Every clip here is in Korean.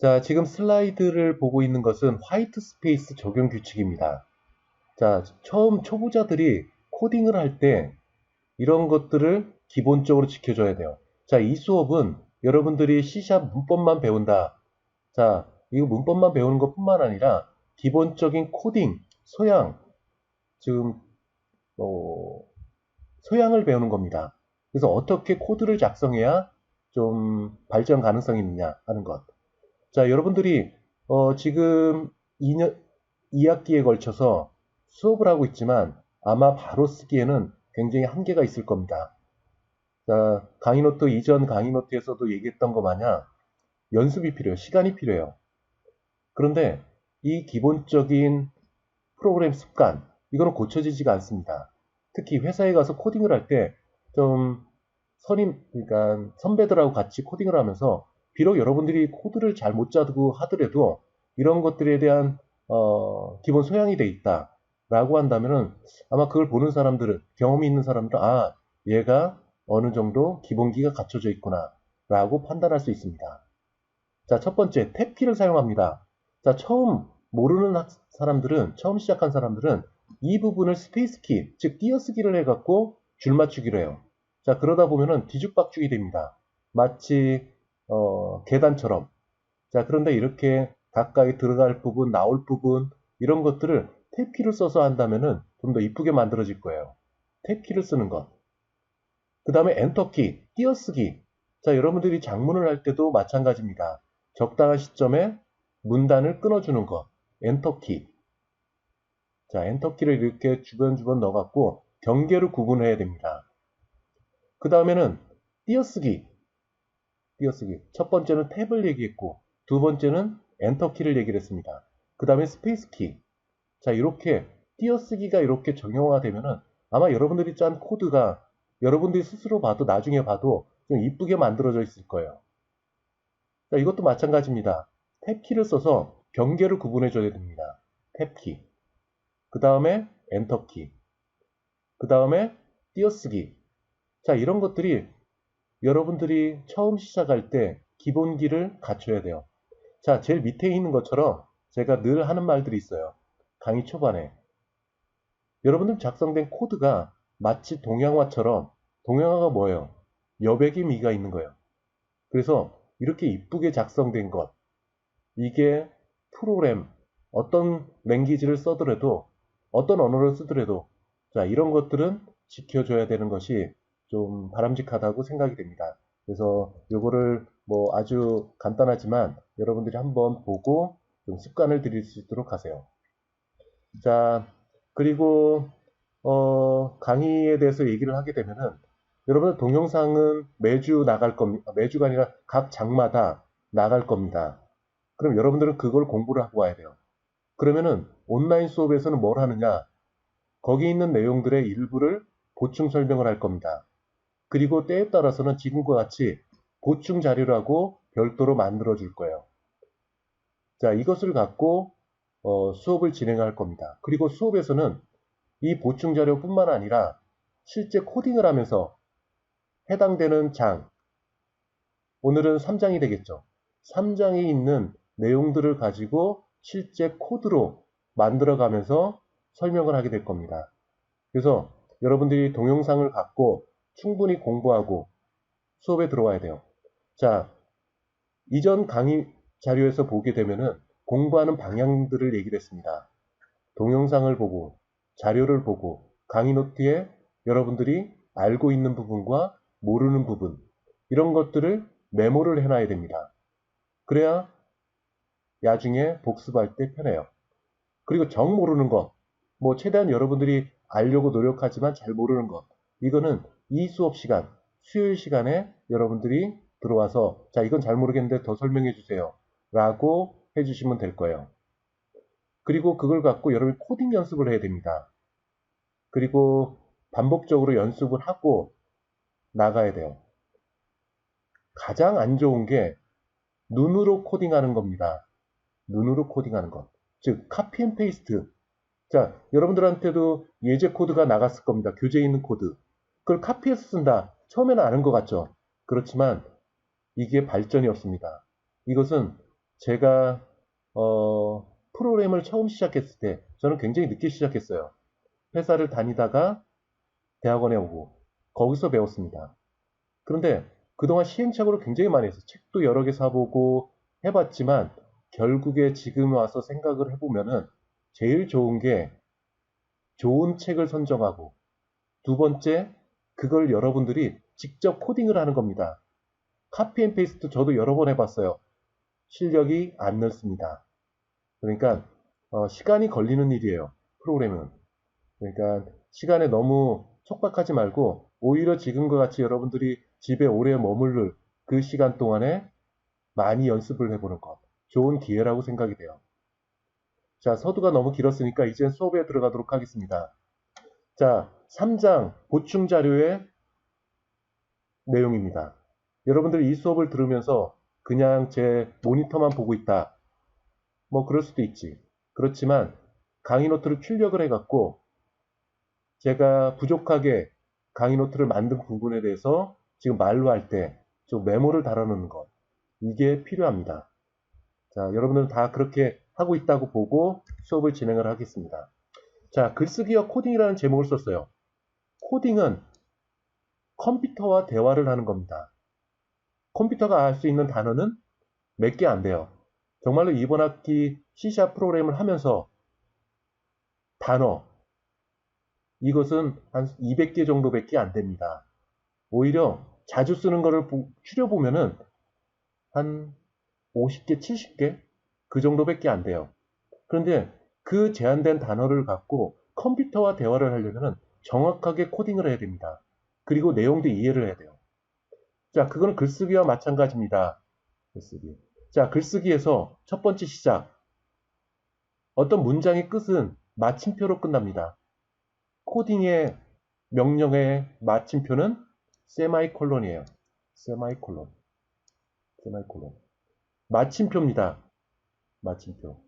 자, 지금 슬라이드를 보고 있는 것은 화이트 스페이스 적용 규칙입니다. 자, 처음 초보자들이 코딩을 할 때 이런 것들을 기본적으로 지켜줘야 돼요. 자, 이 수업은 여러분들이 C# 문법만 배운다. 자, 이 문법만 배우는 것뿐만 아니라 기본적인 코딩, 소양, 지금 어, 소양을 배우는 겁니다. 그래서 어떻게 코드를 작성해야 좀 발전 가능성이 있느냐 하는 것. 자, 여러분들이 지금 2학기에 걸쳐서 수업을 하고 있지만 아마 바로 쓰기에는 굉장히 한계가 있을 겁니다. 자, 강의 노트 이전 강의 노트에서도 얘기했던 것 마냥 연습이 필요해요. 시간이 필요해요. 그런데 이 기본적인 프로그램 습관, 이거는 고쳐지지가 않습니다. 특히 회사에 가서 코딩을 할 때 좀 그러니까 선배들하고 같이 코딩을 하면서 비록 여러분들이 코드를 잘 못 짜고 하더라도 이런 것들에 대한 기본 소양이 돼 있다라고 한다면은 아마 그걸 보는 사람들은 경험이 있는 사람들은 얘가 어느 정도 기본기가 갖춰져 있구나라고 판단할 수 있습니다. 자, 첫 번째 탭키를 사용합니다. 자, 처음 시작한 사람들은 이 부분을 스페이스키, 즉 띄어쓰기를 해갖고 줄맞추기로 해요. 자, 그러다 보면은 뒤죽박죽이 됩니다. 마치 계단처럼. 자, 그런데 이렇게 가까이 들어갈 부분, 나올 부분 이런 것들을 탭키를 써서 한다면은 좀 더 이쁘게 만들어질 거예요. 탭키를 쓰는 것. 그 다음에 엔터키, 띄어쓰기. 자, 여러분들이 작문을 할 때도 마찬가지입니다. 적당한 시점에 문단을 끊어주는 것. 엔터키. 자, 엔터키를 이렇게 주변 넣어갖고 경계를 구분해야 됩니다. 그 다음에는 띄어쓰기. 띄어쓰기. 첫 번째는 탭을 얘기했고, 두 번째는 엔터키를 얘기를 했습니다. 그 다음에 스페이스키. 자, 이렇게 띄어쓰기가 이렇게 정형화되면은 아마 여러분들이 짠 코드가 여러분들이 스스로 봐도 나중에 봐도 좀 이쁘게 만들어져 있을 거예요. 자, 이것도 마찬가지입니다. 탭키를 써서 경계를 구분해 줘야 됩니다. 탭키. 그 다음에 엔터키. 그 다음에 띄어쓰기. 자, 이런 것들이 여러분들이 처음 시작할 때 기본기를 갖춰야 돼요. 자, 제일 밑에 있는 것처럼 제가 늘 하는 말들이 있어요. 강의 초반에. 여러분들 작성된 코드가 마치 동양화처럼, 동양화가 뭐예요? 여백의 미가 있는 거예요. 그래서 이렇게 이쁘게 작성된 것, 이게 프로그램, 어떤 랭귀지를 써더라도, 어떤 언어를 쓰더라도, 자, 이런 것들은 지켜줘야 되는 것이 좀 바람직하다고 생각이 됩니다. 그래서 요거를 뭐 아주 간단하지만 여러분들이 한번 보고 좀 습관을 들일 수 있도록 하세요. 자, 그리고 강의에 대해서 얘기를 하게 되면은 여러분 동영상은 매주 나갈 겁니다. 매주가 아니라 각 장마다 나갈 겁니다. 그럼 여러분들은 그걸 공부를 하고 와야 돼요. 그러면은 온라인 수업에서는 뭘 하느냐? 거기 있는 내용들의 일부를 보충 설명을 할 겁니다. 그리고 때에 따라서는 지금과 같이 보충 자료라고 별도로 만들어 줄 거예요. 자, 이것을 갖고 수업을 진행할 겁니다. 그리고 수업에서는 이 보충 자료뿐만 아니라 실제 코딩을 하면서 해당되는 장, 오늘은 3장이 되겠죠. 3장에 있는 내용들을 가지고 실제 코드로 만들어가면서 설명을 하게 될 겁니다. 그래서 여러분들이 동영상을 갖고 충분히 공부하고 수업에 들어와야 돼요. 자, 이전 강의 자료에서 보게 되면은 공부하는 방향들을 얘기를 했습니다. 동영상을 보고 자료를 보고 강의 노트에 여러분들이 알고 있는 부분과 모르는 부분 이런 것들을 메모를 해놔야 됩니다. 그래야 나중에 복습할 때 편해요. 그리고 정 모르는 것, 뭐 최대한 여러분들이 알려고 노력하지만 잘 모르는 것, 이거는 이 수업 시간, 수요일 시간에 여러분들이 들어와서 자, 이건 잘 모르겠는데 더 설명해 주세요. 라고 해주시면 될 거예요. 그리고 그걸 갖고 여러분이 코딩 연습을 해야 됩니다. 그리고 반복적으로 연습을 하고 나가야 돼요. 가장 안 좋은 게 눈으로 코딩하는 겁니다. 눈으로 코딩하는 것. 즉, 카피 앤 페이스트. 자, 여러분들한테도 예제 코드가 나갔을 겁니다. 교재에 있는 코드. 그걸 카피해서 쓴다. 처음에는 아는 것 같죠? 그렇지만 이게 발전이 없습니다. 이것은 제가 프로그램을 처음 시작했을 때 저는 굉장히 늦게 시작했어요. 회사를 다니다가 대학원에 오고 거기서 배웠습니다. 그런데 그동안 시행착오를 굉장히 많이 했어요. 책도 여러 개 사보고 해봤지만 결국에 지금 와서 생각을 해보면은 제일 좋은 게 좋은 책을 선정하고 두 번째 그걸 여러분들이 직접 코딩을 하는 겁니다. 카피 앤 페이스트 저도 여러 번 해봤어요. 실력이 안 늘습니다. 그러니까 시간이 걸리는 일이에요. 프로그램은. 그러니까 시간에 너무 촉박하지 말고 오히려 지금과 같이 여러분들이 집에 오래 머무를 그 시간 동안에 많이 연습을 해보는 것. 좋은 기회라고 생각이 돼요. 자, 서두가 너무 길었으니까 이제 수업에 들어가도록 하겠습니다. 자, 3장 보충 자료의 내용입니다. 여러분들이 이 수업을 들으면서 그냥 제 모니터만 보고 있다. 뭐 그럴 수도 있지. 그렇지만 강의 노트를 출력을 해갖고 제가 부족하게 강의 노트를 만든 부분에 대해서 지금 말로 할 때 좀 메모를 달아놓는 것. 이게 필요합니다. 자, 여러분들은 다 그렇게 하고 있다고 보고 수업을 진행을 하겠습니다. 자, 글쓰기와 코딩이라는 제목을 썼어요. 코딩은 컴퓨터와 대화를 하는 겁니다. 컴퓨터가 알 수 있는 단어는 몇 개 안 돼요. 정말로 이번 학기 C# 프로그램을 하면서 단어, 이것은 한 200개 정도밖에 안 됩니다. 오히려 자주 쓰는 거를 추려보면은 한 50개, 70개? 그 정도밖에 안 돼요. 그런데 그 제한된 단어를 갖고 컴퓨터와 대화를 하려면 정확하게 코딩을 해야 됩니다. 그리고 내용도 이해를 해야 돼요. 자, 그거는 글쓰기와 마찬가지입니다. 글쓰기. 자, 글쓰기에서 첫 번째 시작. 어떤 문장의 끝은 마침표로 끝납니다. 코딩의 명령의 마침표는 세마이콜론이에요. 세마이콜론. 세마이콜론. 마침표입니다. 마침표.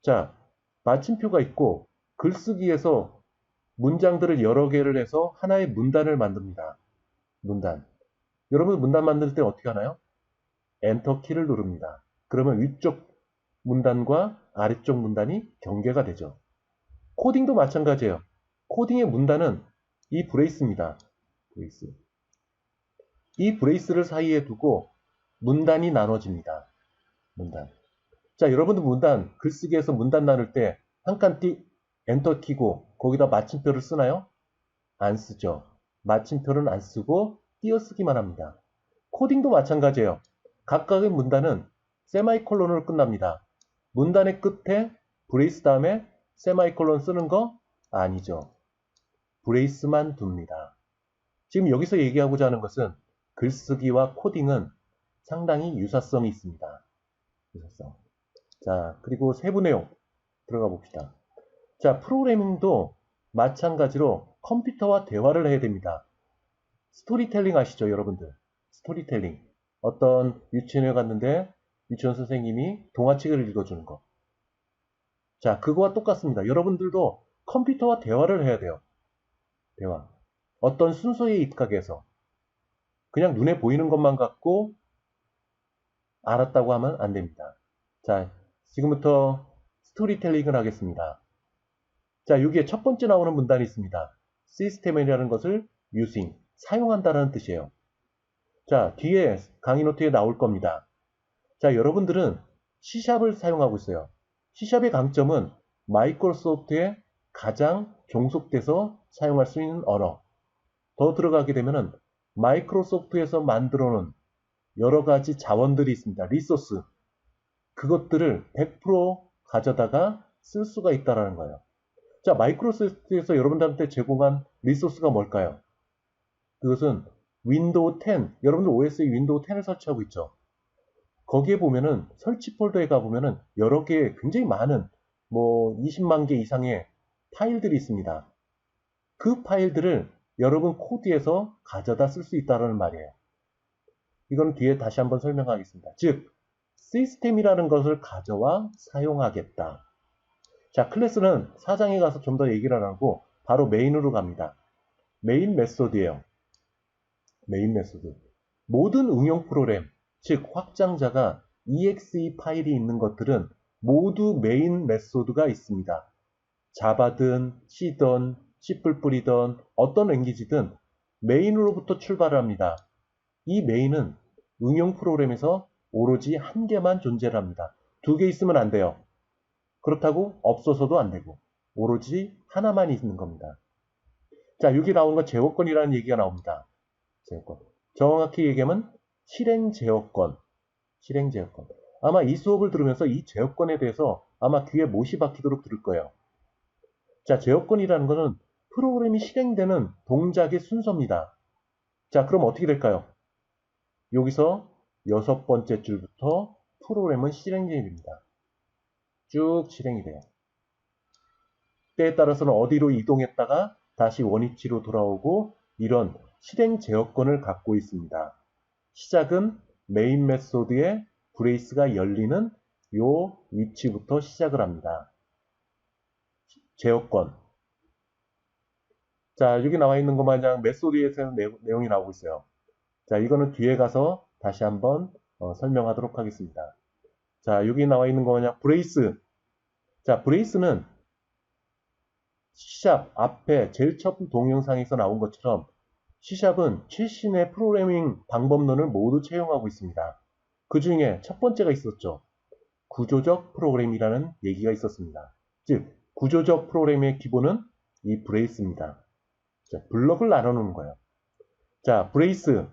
자, 마침표가 있고 글쓰기에서 문장들을 여러 개를 해서 하나의 문단을 만듭니다. 문단. 여러분 문단 만들 때 어떻게 하나요? 엔터 키를 누릅니다. 그러면 위쪽 문단과 아래쪽 문단이 경계가 되죠. 코딩도 마찬가지예요. 코딩의 문단은 이 브레이스입니다. 브레이스. 이 브레이스를 사이에 두고 문단이 나눠집니다. 문단. 자, 여러분들 문단, 글쓰기에서 문단 나눌 때 한 칸 엔터 키고 거기다 마침표를 쓰나요? 안 쓰죠. 마침표는 안 쓰고 띄어쓰기만 합니다. 코딩도 마찬가지예요. 각각의 문단은 세마이콜론으로 끝납니다. 문단의 끝에 브레이스 다음에 세마이콜론 쓰는 거 아니죠. 브레이스만 둡니다. 지금 여기서 얘기하고자 하는 것은 글쓰기와 코딩은 상당히 유사성이 있습니다. 유사성. 자, 그리고 세부 내용 들어가 봅시다. 자, 프로그래밍도 마찬가지로 컴퓨터와 대화를 해야 됩니다. 스토리텔링 아시죠, 여러분들? 스토리텔링. 어떤 유치원에 갔는데 유치원 선생님이 동화책을 읽어주는 거. 자, 그거와 똑같습니다. 여러분들도 컴퓨터와 대화를 해야 돼요. 대화. 어떤 순서에 입각해서 그냥 눈에 보이는 것만 갖고 알았다고 하면 안 됩니다. 자, 지금부터 스토리텔링을 하겠습니다. 자, 여기에 첫 번째 나오는 문단이 있습니다. 시스템이라는 것을 using, 사용한다라는 뜻이에요. 자, 뒤에 강의 노트에 나올 겁니다. 자, 여러분들은 C샵을 사용하고 있어요. C샵의 강점은 마이크로소프트에 가장 종속돼서 사용할 수 있는 언어. 더 들어가게 되면은 마이크로소프트에서 만들어 놓은 여러 가지 자원들이 있습니다. 리소스. 그것들을 100% 가져다가 쓸 수가 있다는 거예요. 자, 마이크로소프트에서 여러분들한테 제공한 리소스가 뭘까요? 그것은 윈도우 10, 여러분들 OS에 윈도우 10을 설치하고 있죠. 거기에 보면은 설치 폴더에 가보면은 여러 개 굉장히 많은 20만 개 이상의 파일들이 있습니다. 그 파일들을 여러분 코드에서 가져다 쓸 수 있다는 말이에요. 이건 뒤에 다시 한번 설명하겠습니다. 즉, 시스템이라는 것을 가져와 사용하겠다. 자, 클래스는 4장에 가서 좀 더 얘기를 하고 바로 메인으로 갑니다. 메인 메소드예요. 메인 메소드. 모든 응용 프로그램, 즉 확장자가 exe 파일이 있는 것들은 모두 메인 메소드가 있습니다. 자바든 C든 C++이든 어떤 랭귀지든 메인으로부터 출발을 합니다. 이 메인은 응용 프로그램에서 오로지 한 개만 존재를 합니다. 두 개 있으면 안 돼요. 그렇다고 없어서도 안 되고 오로지 하나만 있는 겁니다. 자, 여기 나오는 건 제어권이라는 얘기가 나옵니다. 제어권. 정확히 얘기하면 실행 제어권. 실행 제어권. 아마 이 수업을 들으면서 이 제어권에 대해서 아마 귀에 못이 박히도록 들을 거예요. 자, 제어권이라는 것은 프로그램이 실행되는 동작의 순서입니다. 자, 그럼 어떻게 될까요? 여기서 6번째 줄부터 프로그램은 실행이 됩니다. 쭉 실행이 돼요. 때에 따라서는 어디로 이동했다가 다시 원위치로 돌아오고 이런 실행 제어권을 갖고 있습니다. 시작은 메인 메소드의 브레이스가 열리는 요 위치부터 시작을 합니다. 제어권. 자, 여기 나와 있는 것 마냥 메소드에서는 내용이 나오고 있어요. 자, 이거는 뒤에 가서 다시 한번 설명하도록 하겠습니다. 자, 여기 나와 있는 거 마냥 브레이스. 자, 브레이스는 C샵 앞에 제일 첫 동영상에서 나온 것처럼 C샵은 최신의 프로그래밍 방법론을 모두 채용하고 있습니다. 그 중에 첫 번째가 있었죠. 구조적 프로그램이라는 얘기가 있었습니다. 즉, 구조적 프로그램의 기본은 이 브레이스입니다. 자, 블럭을 나눠놓는 거예요. 자, 브레이스.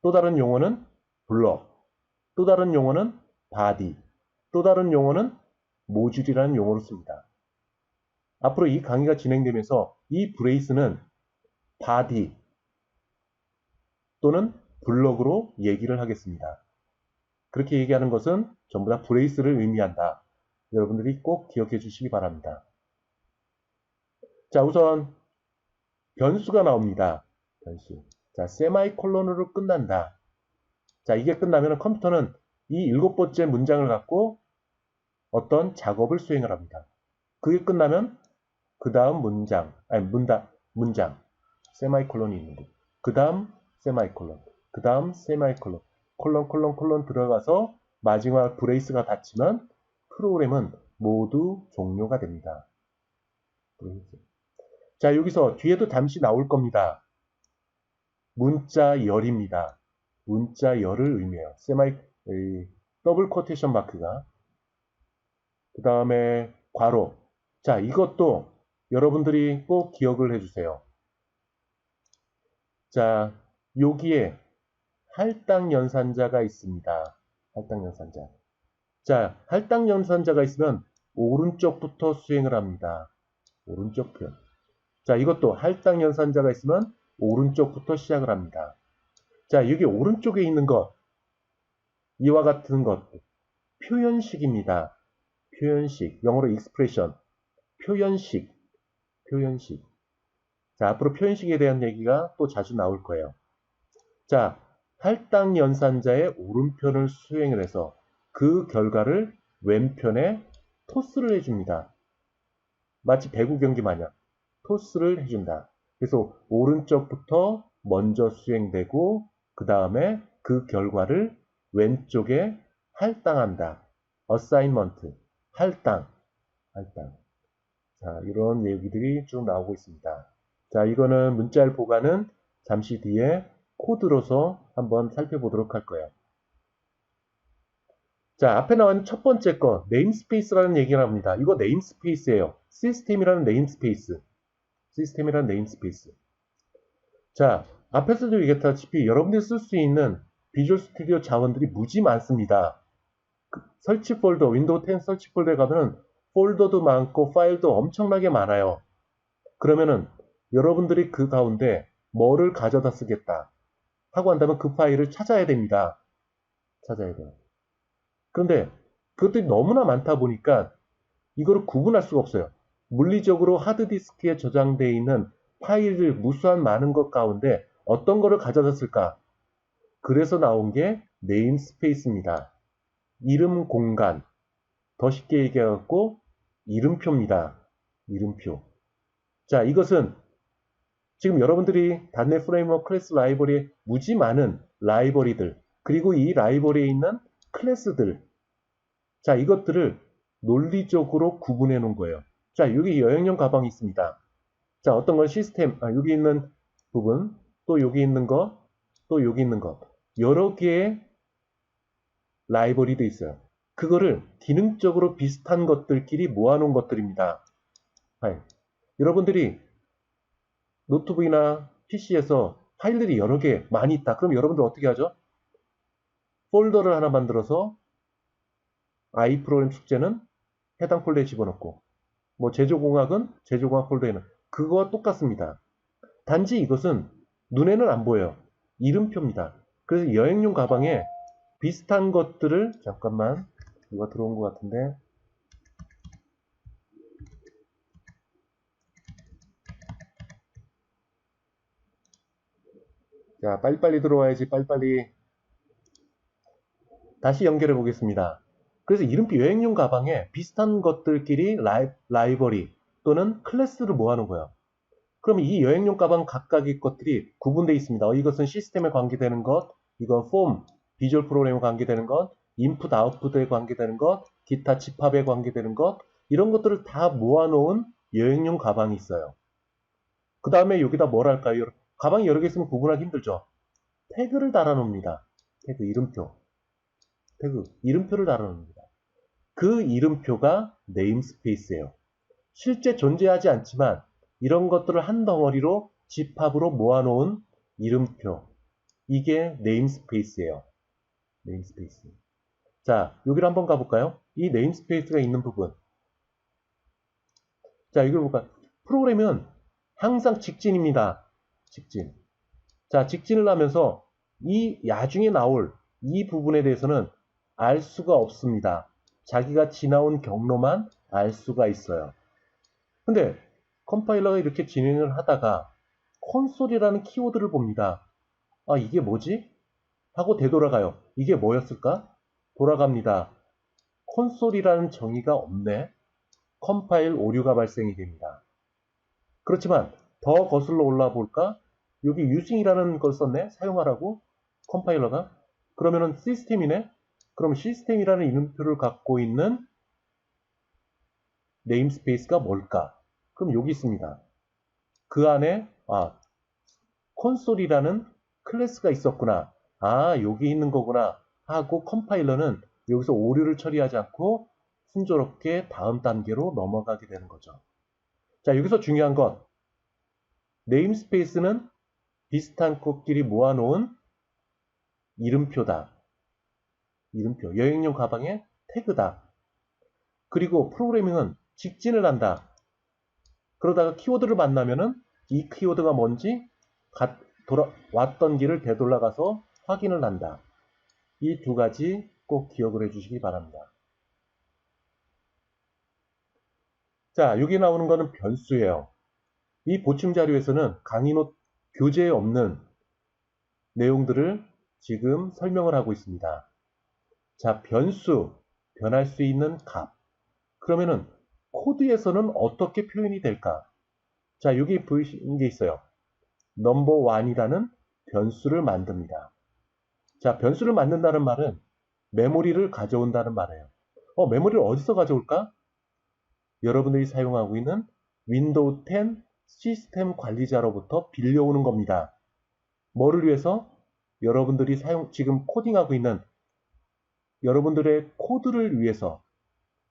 또 다른 용어는 블럭. 또 다른 용어는 바디. 또 다른 용어는 모듈이라는 용어로 씁니다. 앞으로 이 강의가 진행되면서 이 브레이스는 바디 또는 블럭으로 얘기를 하겠습니다. 그렇게 얘기하는 것은 전부 다 브레이스를 의미한다. 여러분들이 꼭 기억해 주시기 바랍니다. 자, 우선 변수가 나옵니다. 변수. 자, 세마이콜론으로 끝난다. 자, 이게 끝나면 컴퓨터는 이 7번째 문장을 갖고 어떤 작업을 수행을 합니다. 그게 끝나면 그 다음 문장, 세마이콜론이 있는데 그 다음 세마이콜론, 그 다음 세마이콜론, 콜론 들어가서 마지막 브레이스가 닫히면 프로그램은 모두 종료가 됩니다. 자, 여기서 뒤에도 잠시 나올 겁니다. 문자열입니다. 문자열을 의미해요. 더블 쿼테이션 마크가. 그 다음에 괄호. 자, 이것도 여러분들이 꼭 기억을 해주세요. 자, 여기에 할당 연산자가 있습니다. 할당 연산자. 자, 할당 연산자가 있으면 오른쪽부터 수행을 합니다. 오른쪽 편. 자, 이것도 할당 연산자가 있으면 오른쪽부터 시작을 합니다. 자, 여기 오른쪽에 있는 것, 이와 같은 것, 표현식입니다. 표현식, 영어로 expression, 표현식. 자, 앞으로 표현식에 대한 얘기가 또 자주 나올 거예요. 자, 할당 연산자의 오른편을 수행을 해서 그 결과를 왼편에 토스를 해줍니다. 마치 배구 경기 마냥 토스를 해준다. 그래서 오른쪽부터 먼저 수행되고 그 다음에 그 결과를 왼쪽에 할당한다. 어사인먼트, 할당. 자, 이런 얘기들이 쭉 나오고 있습니다. 자, 이거는 문자열 보관은 잠시 뒤에 코드로서 한번 살펴보도록 할 거예요. 자, 앞에 나와 있는 첫 번째 거, 네임스페이스라는 얘기를 합니다. 이거 네임스페이스예요. 시스템이라는 네임스페이스. 자, 앞에서도 얘기했다시피 여러분들이 쓸 수 있는 비주얼 스튜디오 자원들이 무지 많습니다. 설치 폴더, 윈도우 10 설치 폴더에 가면은 폴더도 많고 파일도 엄청나게 많아요. 그러면은 여러분들이 그 가운데 뭐를 가져다 쓰겠다 하고 한다면 그 파일을 찾아야 됩니다. 찾아야 돼요. 그런데 그것들이 너무나 많다 보니까 이거를 구분할 수가 없어요. 물리적으로 하드디스크에 저장되어 있는 파일을 무수한 많은 것 가운데 어떤 거를 가져다 쓸까? 그래서 나온 게 네임스페이스입니다. 이름 공간. 더 쉽게 얘기해갖고 이름표입니다. 이름표. 자, 이것은 지금 여러분들이 .NET 프레임워크 클래스 라이브러리에 무지 많은 라이브러리들 그리고 이 라이브러리에 있는 클래스들. 자, 이것들을 논리적으로 구분해 놓은 거예요. 자, 여기 여행용 가방이 있습니다. 자, 어떤 건 시스템, 여기 있는 부분, 또 여기 있는 것, 또 여기 있는 것. 여러 개의 라이브러리도 있어요. 그거를 기능적으로 비슷한 것들끼리 모아놓은 것들입니다. 파일. 여러분들이 노트북이나 PC에서 파일들이 여러 개 많이 있다. 그럼 여러분들 어떻게 하죠? 폴더를 하나 만들어서 I 프로그램 숙제는 해당 폴더에 집어넣고, 뭐 제조공학은 제조공학 폴더에는 그거와 똑같습니다. 단지 이것은 눈에는 안 보여요. 이름표입니다. 그래서 여행용 가방에 비슷한 것들을 잠깐만, 이거 들어온 것 같은데, 자, 빨리빨리 들어와야지. 빨리빨리. 다시 연결해 보겠습니다. 그래서 이름표 여행용 가방에 비슷한 것들끼리 라이브러리 또는 클래스를 모아놓은 거예요. 그럼 이 여행용 가방 각각의 것들이 구분되어 있습니다. 이것은 시스템에 관계되는 것, 이건 폼, 비주얼 프로그램에 관계되는 것, 인풋, 아웃풋에 관계되는 것, 기타 집합에 관계되는 것, 이런 것들을 다 모아놓은 여행용 가방이 있어요. 그 다음에 여기다 뭘 할까요? 가방이 여러 개 있으면 구분하기 힘들죠. 태그를 달아놓습니다. 태그, 이름표. 태그, 이름표를 달아놓습니다. 그 이름표가 네임스페이스예요. 실제 존재하지 않지만 이런 것들을 한 덩어리로 집합으로 모아놓은 이름표. 이게 네임스페이스예요. 네임스페이스. 자, 여기로 한번 가볼까요? 이 네임스페이스가 있는 부분. 자, 이걸 볼까요? 프로그램은 항상 직진입니다. 직진. 자, 직진을 하면서 이 나중에 나올 이 부분에 대해서는 알 수가 없습니다. 자기가 지나온 경로만 알 수가 있어요. 근데 컴파일러가 이렇게 진행을 하다가 콘솔이라는 키워드를 봅니다. 아, 이게 뭐지? 하고 되돌아가요. 이게 뭐였을까? 돌아갑니다. 콘솔이라는 정의가 없네. 컴파일 오류가 발생이 됩니다. 그렇지만 더 거슬러 올라 볼까? 여기 using이라는 걸 썼네. 사용하라고 컴파일러가. 그러면은 시스템이네. 그럼 시스템이라는 이름표를 갖고 있는 네임스페이스가 뭘까? 그럼 여기 있습니다. 그 안에 콘솔이라는 클래스가 있었구나. 여기 있는 거구나 하고 컴파일러는 여기서 오류를 처리하지 않고 순조롭게 다음 단계로 넘어가게 되는 거죠. 자, 여기서 중요한 건 네임스페이스는 비슷한 것끼리 모아놓은 이름표다. 이름표, 여행용 가방의 태그다. 그리고 프로그래밍은 직진을 한다. 그러다가 키워드를 만나면은 이 키워드가 뭔지 왔던 길을 되돌아가서 확인을 한다. 이 두 가지 꼭 기억을 해주시기 바랍니다. 자, 여기 나오는 거는 변수예요. 이 보충 자료에서는 강의노트 교재에 없는 내용들을 지금 설명을 하고 있습니다. 자, 변수, 변할 수 있는 값. 그러면은 코드에서는 어떻게 표현이 될까? 자, 여기 보이시는 게 있어요. 넘버1이라는 변수를 만듭니다. 자, 변수를 만든다는 말은 메모리를 가져온다는 말이에요. 메모리를 어디서 가져올까? 여러분들이 사용하고 있는 윈도우 10 시스템 관리자로부터 빌려오는 겁니다. 뭐를 위해서? 여러분들이 지금 코딩하고 있는 여러분들의 코드를 위해서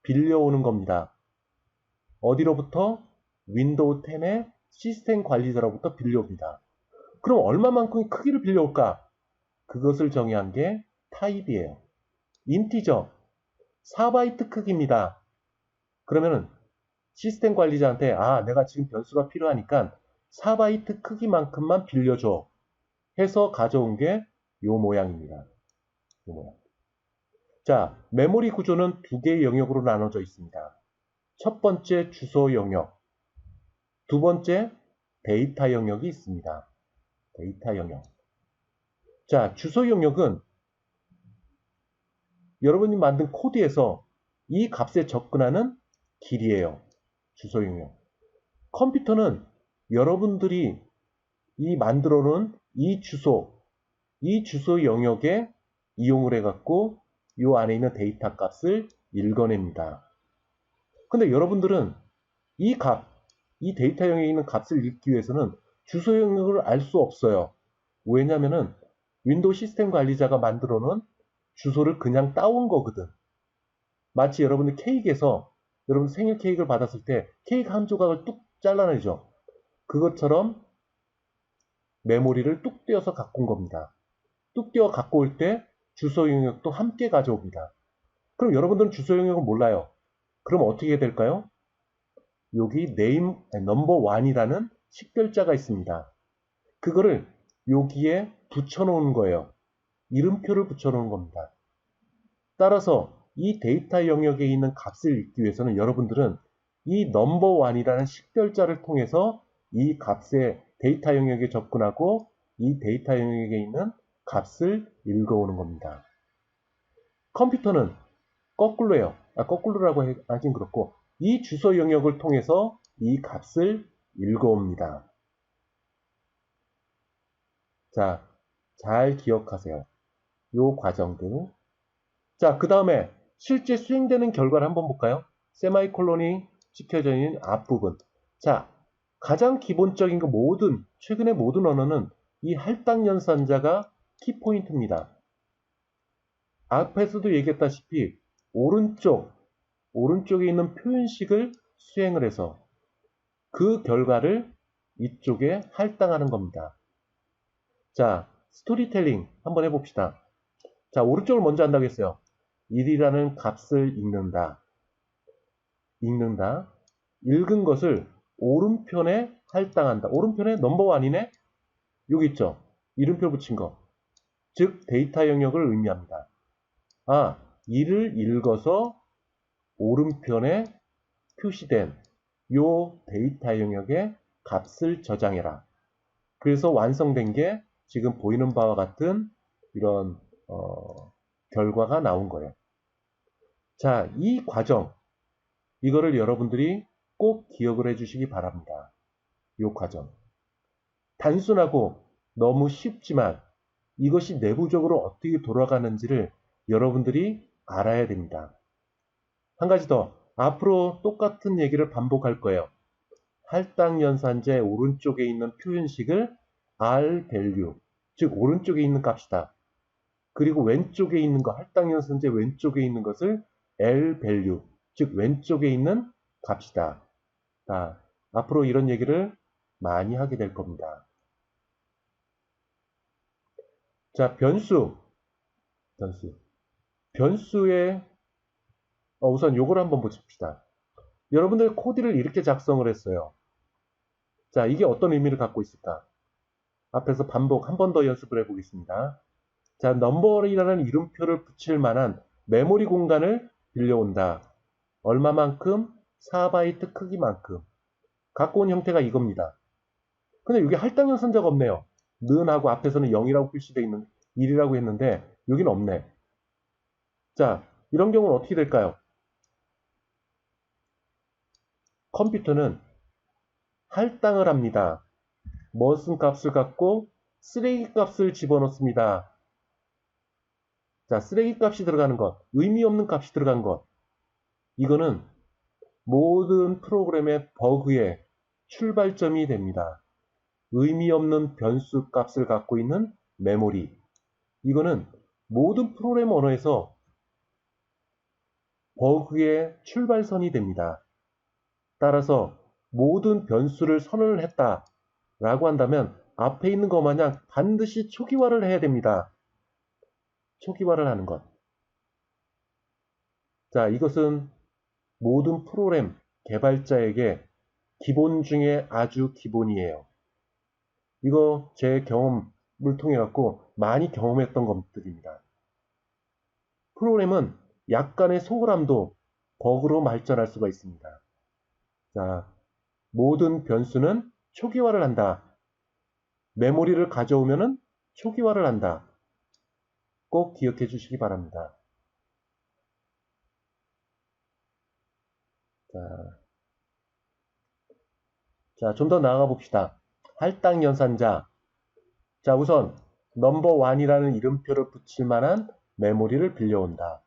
빌려오는 겁니다. 어디로부터? 윈도우 10의 시스템 관리자로부터 빌려옵니다. 그럼 얼마만큼의 크기를 빌려올까? 그것을 정의한 게 타입이에요. 인티저 4바이트 크기입니다. 그러면은 시스템 관리자한테 내가 지금 변수가 필요하니까 4바이트 크기만큼만 빌려줘 해서 가져온 게 요 모양입니다. 요 모양. 자, 메모리 구조는 두 개의 영역으로 나눠져 있습니다. 첫 번째 주소 영역, 두 번째 데이터 영역이 있습니다. 데이터 영역. 자, 주소 영역은 여러분이 만든 코드에서 이 값에 접근하는 길이에요. 주소 영역. 컴퓨터는 여러분들이 만들어 놓은 이 주소 영역에 이용을 해갖고 이 안에 있는 데이터 값을 읽어냅니다. 근데 여러분들은 이 값, 이 데이터 영역에 있는 값을 읽기 위해서는 주소 영역을 알 수 없어요. 왜냐면은 윈도우 시스템 관리자가 만들어 놓은 주소를 그냥 따온 거거든. 마치 여러분들 케이크에서 여러분 생일 케이크를 받았을 때 케이크 한 조각을 뚝 잘라내죠. 그것처럼 메모리를 뚝 떼어서 갖고 온 겁니다. 뚝 떼어 갖고 올 때 주소 영역도 함께 가져옵니다. 그럼 여러분들은 주소 영역을 몰라요. 그럼 어떻게 될까요? 여기 name number 1이라는 식별자가 있습니다. 그거를 여기에 붙여놓은 거예요. 이름표를 붙여놓은 겁니다. 따라서 이 데이터 영역에 있는 값을 읽기 위해서는 여러분들은 이 number1이라는 식별자를 통해서 이 값의 데이터 영역에 접근하고 이 데이터 영역에 있는 값을 읽어오는 겁니다. 컴퓨터는 거꾸로예요. 거꾸로라고 하긴 그렇고 이 주소 영역을 통해서 이 값을 읽어옵니다. 자, 잘 기억하세요. 요 과정들. 자, 그 다음에 실제 수행되는 결과를 한번 볼까요? 세마이콜론이 찍혀져 있는 앞부분. 자, 가장 기본적인 거 최근의 모든 언어는 이 할당 연산자가 키포인트입니다. 앞에서도 얘기했다시피 오른쪽에 있는 표현식을 수행을 해서 그 결과를 이쪽에 할당하는 겁니다. 자, 스토리텔링 한번 해봅시다. 자, 오른쪽을 먼저 한다고 했어요. 1이라는 값을 읽는다. 읽은 것을 오른편에 할당한다. 오른편에 넘버1이네? 여기 있죠. 이름표 붙인 거. 즉 데이터 영역을 의미합니다. 2를 읽어서 오른편에 표시된 요 데이터 영역에 값을 저장해라. 그래서 완성된 게 지금 보이는 바와 같은 이런 결과가 나온 거예요. 자, 이 과정 이거를 여러분들이 꼭 기억을 해주시기 바랍니다. 이 과정 단순하고 너무 쉽지만 이것이 내부적으로 어떻게 돌아가는지를 여러분들이 알아야 됩니다. 한 가지 더 앞으로 똑같은 얘기를 반복할 거예요. 할당 연산자의 오른쪽에 있는 표현식을 R value 즉 오른쪽에 있는 값이다. 그리고 왼쪽에 있는 거 할당 연산자 왼쪽에 있는 것을 L value 즉 왼쪽에 있는 값이다. 자, 앞으로 이런 얘기를 많이 하게 될 겁니다. 자, 변수의 우선 요걸 한번 보십시다. 여러분들 코드를 이렇게 작성을 했어요. 자, 이게 어떤 의미를 갖고 있을까? 앞에서 반복 한 번 더 연습을 해보겠습니다. 자, 넘버이라는 이름표를 붙일 만한 메모리 공간을 빌려온다. 얼마만큼? 4바이트 크기만큼. 갖고 온 형태가 이겁니다. 근데 여기 할당 연산자가 없네요. 는하고 앞에서는 0이라고 표시되어 있는 1이라고 했는데 여기는 없네. 자, 이런 경우는 어떻게 될까요? 컴퓨터는 할당을 합니다. 무슨 값을 갖고 쓰레기 값을 집어넣습니다. 자, 쓰레기 값이 들어가는 것, 의미 없는 값이 들어간 것. 이거는 모든 프로그램의 버그의 출발점이 됩니다. 의미 없는 변수 값을 갖고 있는 메모리. 이거는 모든 프로그램 언어에서 버그의 출발선이 됩니다. 따라서 모든 변수를 선언을 했다라고 한다면 앞에 있는 것 마냥 반드시 초기화를 해야 됩니다. 초기화를 하는 것. 자, 이것은 모든 프로그램 개발자에게 기본 중에 아주 기본이에요. 이거 제 경험을 통해 갖고 많이 경험했던 것들입니다. 프로그램은 약간의 소홀함도 버그로 발전할 수가 있습니다. 자, 모든 변수는 초기화를 한다. 메모리를 가져오면은 초기화를 한다. 꼭 기억해 주시기 바랍니다. 자, 좀 더 나아가 봅시다. 할당 연산자. 자, 우선 넘버1이라는 이름표를 붙일 만한 메모리를 빌려온다.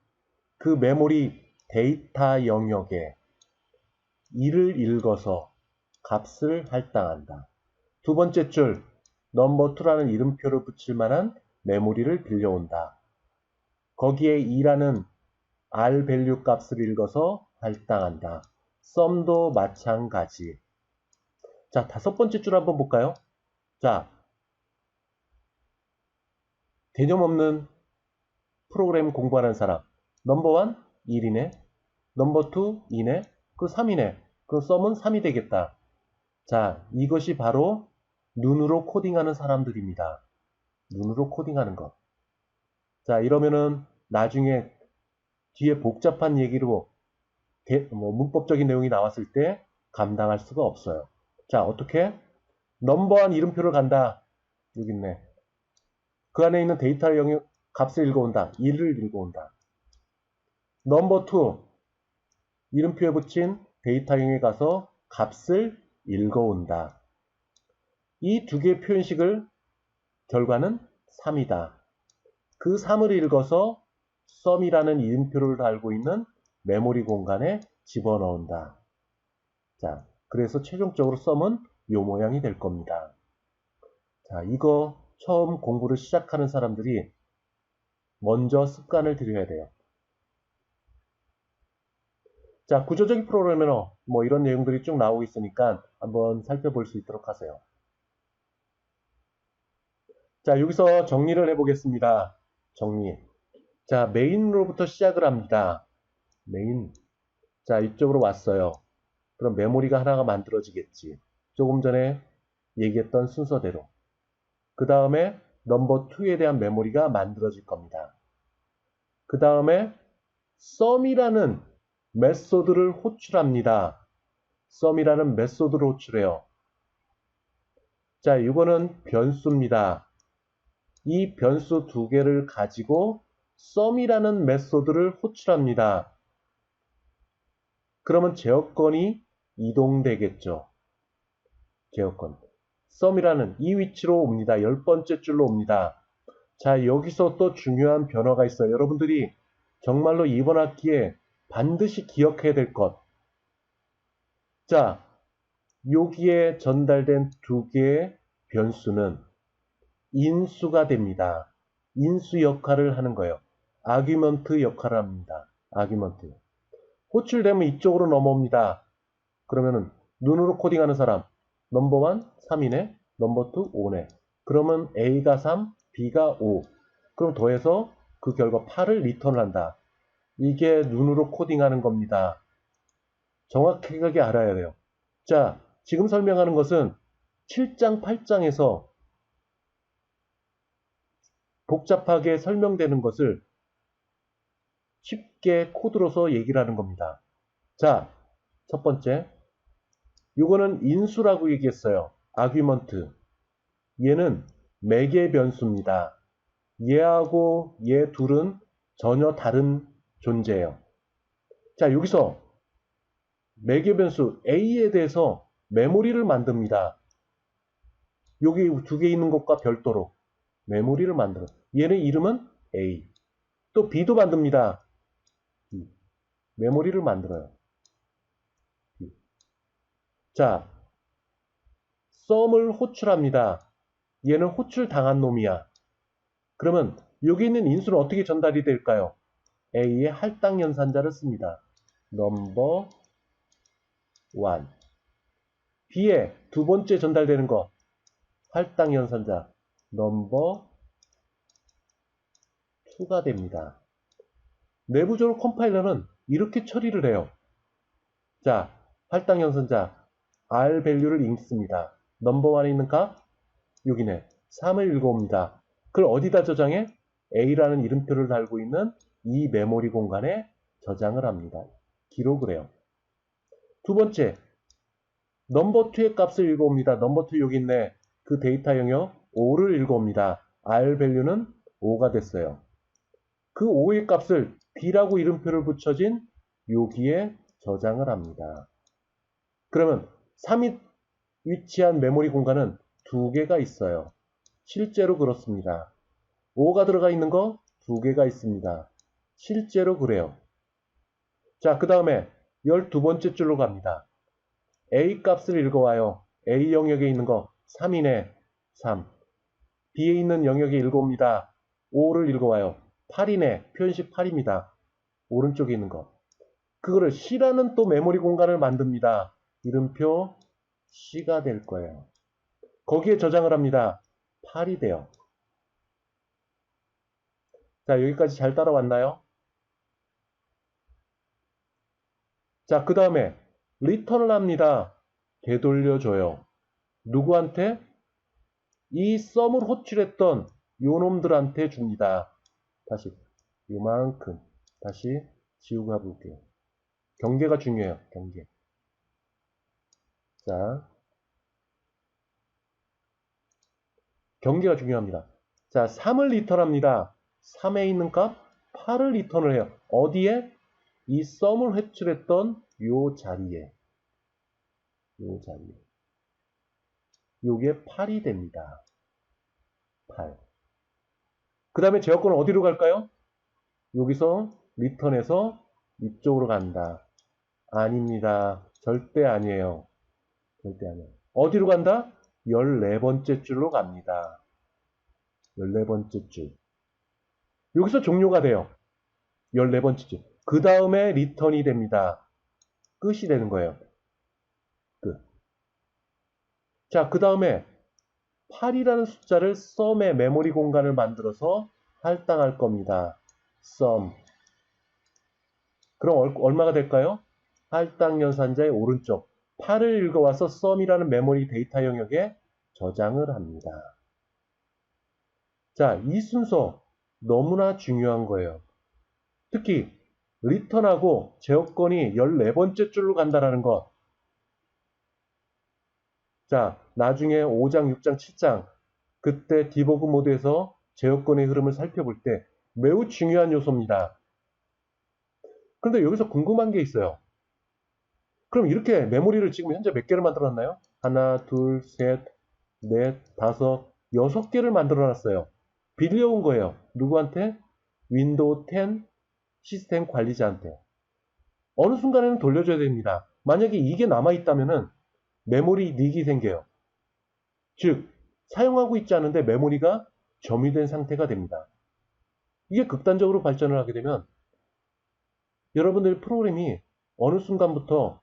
그 메모리 데이터 영역에 이를 읽어서 값을 할당한다. 두 번째 줄 넘버2라는 이름표를 붙일 만한 메모리를 빌려온다. 거기에 2라는 R 밸류 값을 읽어서 할당한다. 썸도 마찬가지. 자, 다섯 번째 줄 한번 볼까요? 자, 개념 없는 프로그램 공부하는 사람. 넘버1 1이네. 넘버2 2네. 그 3이네. 그 썸은 3이 되겠다. 자, 이것이 바로 눈으로 코딩하는 사람들입니다. 눈으로 코딩하는 것. 자, 이러면은 나중에 뒤에 복잡한 얘기로 문법적인 내용이 나왔을 때 감당할 수가 없어요. 자, 어떻게? 넘버1 이름표를 간다. 여기 있네. 그 안에 있는 데이터 영역 값을 읽어온다. 1을 읽어온다. 넘버2 이름표에 붙인 데이터형에 가서 값을 읽어온다. 이 두 개의 표현식을 결과는 3이다. 그 3을 읽어서 썸이라는 이름표를 달고 있는 메모리 공간에 집어넣는다. 자, 그래서 최종적으로 썸은 이 모양이 될 겁니다. 자, 이거 처음 공부를 시작하는 사람들이 먼저 습관을 들여야 돼요. 자, 구조적인 프로그래머너 뭐 이런 내용들이 쭉 나오고 있으니까 한번 살펴볼 수 있도록 하세요. 자, 여기서 정리를 해보겠습니다. 정리. 자, 메인으로부터 시작을 합니다. 메인. 자, 이쪽으로 왔어요. 그럼 메모리가 하나가 만들어지겠지. 조금 전에 얘기했던 순서대로. 그 다음에 넘버2에 대한 메모리가 만들어질 겁니다. 그 다음에 썸이라는 메소드를 호출합니다. 썸이라는 메소드를 호출해요. 자, 이거는 변수입니다. 이 변수 두 개를 가지고 썸이라는 메소드를 호출합니다. 그러면 제어권이 이동되겠죠. 제어권. 썸이라는 이 위치로 옵니다. 10번째 줄로 옵니다. 자, 여기서 또 중요한 변화가 있어요. 여러분들이 정말로 이번 학기에 반드시 기억해야 될 것. 자, 여기에 전달된 두 개의 변수는 인수가 됩니다. 인수 역할을 하는 거예요. 아규먼트 역할을 합니다. 아규먼트. 호출되면 이쪽으로 넘어옵니다. 그러면은 눈으로 코딩하는 사람 넘버1 3이네. 넘버2 5네. 그러면 A가 3, B가 5. 그럼 더해서 그 결과 8을 리턴한다. 이게 눈으로 코딩하는 겁니다. 정확하게 알아야 돼요. 자, 지금 설명하는 것은 7장, 8장에서 복잡하게 설명되는 것을 쉽게 코드로서 얘기를 하는 겁니다. 자, 첫 번째. 이거는 인수라고 얘기했어요. 아규먼트. 얘는 매개 변수입니다. 얘하고 얘 둘은 전혀 다른 존재예요. 자, 여기서 매개 변수 A에 대해서 메모리를 만듭니다. 여기 두 개 있는 것과 별도로 메모리를 만들어. 얘는 이름은 A. 또 B도 만듭니다. 메모리를 만들어요. 자, 썸을 호출합니다. 얘는 호출당한 놈이야. 그러면 여기 있는 인수는 어떻게 전달이 될까요? A의 할당 연산자를 씁니다. 넘버 1. B에 두 번째 전달되는 거 할당 연산자 넘버 2가 됩니다. 내부적으로 컴파일러는 이렇게 처리를 해요. 자, 할당 연산자 R 밸류를 읽습니다. 넘버 1에 있는 값 여기네. 3을 읽어옵니다. 그걸 어디다 저장해? A라는 이름표를 달고 있는 이 메모리 공간에 저장을 합니다. 기록을 해요. 두 번째, 넘버2의 값을 읽어옵니다. 넘버2 여기 있네. 그 데이터 영역 5를 읽어옵니다. R 밸류는 5가 됐어요. 그 5의 값을 B라고 이름표를 붙여진 여기에 저장을 합니다. 그러면 3이 위치한 메모리 공간은 두 개가 있어요. 실제로 그렇습니다. 5가 들어가 있는 거 두 개가 있습니다. 실제로 그래요. 자, 그 다음에 12번째 줄로 갑니다. A 값을 읽어와요. A 영역에 있는 거 3이네. 3. B에 있는 영역이 읽어옵니다. 5를 읽어와요. 8이네. 표현식 8입니다. 오른쪽에 있는 거. 그거를 C라는 또 메모리 공간을 만듭니다. 이름표 C가 될 거예요. 거기에 저장을 합니다. 8이 돼요. 자, 여기까지 잘 따라왔나요? 자, 그 다음에 리턴을 합니다. 되돌려줘요. 누구한테? 이 썸을 호출했던 요놈들한테 줍니다. 다시 요만큼 다시 지우고 가볼게요. 경계가 중요해요. 경계. 자, 경계가 중요합니다. 자, 3을 리턴합니다. 3에 있는 값 8을 리턴을 해요. 어디에? 이 썸을 호출했던 요 자리에. 요 자리에. 요게 8이 됩니다. 8. 그 다음에 제어권은 어디로 갈까요? 여기서 리턴해서 이쪽으로 간다. 아닙니다. 절대 아니에요. 절대 아니에요. 어디로 간다? 14번째 줄로 갑니다. 14번째 줄. 여기서 종료가 돼요. 14번째 줄. 그 다음에 리턴이 됩니다. 끝이 되는 거예요. 끝. 자, 그 다음에 8이라는 숫자를 썸의 메모리 공간을 만들어서 할당할 겁니다. 썸. 그럼 얼마가 될까요? 할당 연산자의 오른쪽 8을 읽어와서 썸이라는 메모리 데이터 영역에 저장을 합니다. 자, 이 순서 너무나 중요한 거예요. 특히 리턴하고 제어권이 14번째 줄로 간다는 것. 자, 나중에 5장, 6장, 7장 그때 디버그 모드에서 제어권의 흐름을 살펴볼 때 매우 중요한 요소입니다. 그런데 여기서 궁금한 게 있어요. 그럼 이렇게 메모리를 지금 현재 몇 개를 만들어놨나요? 하나, 둘, 셋, 넷, 다섯, 6개를 만들어놨어요. 빌려온 거예요. 누구한테? 윈도우 10 시스템 관리자한테. 어느 순간에는 돌려줘야 됩니다. 만약에 이게 남아있다면 메모리 닉이 생겨요. 즉, 사용하고 있지 않은데 메모리가 점유된 상태가 됩니다. 이게 극단적으로 발전을 하게 되면 여러분들 프로그램이 어느 순간부터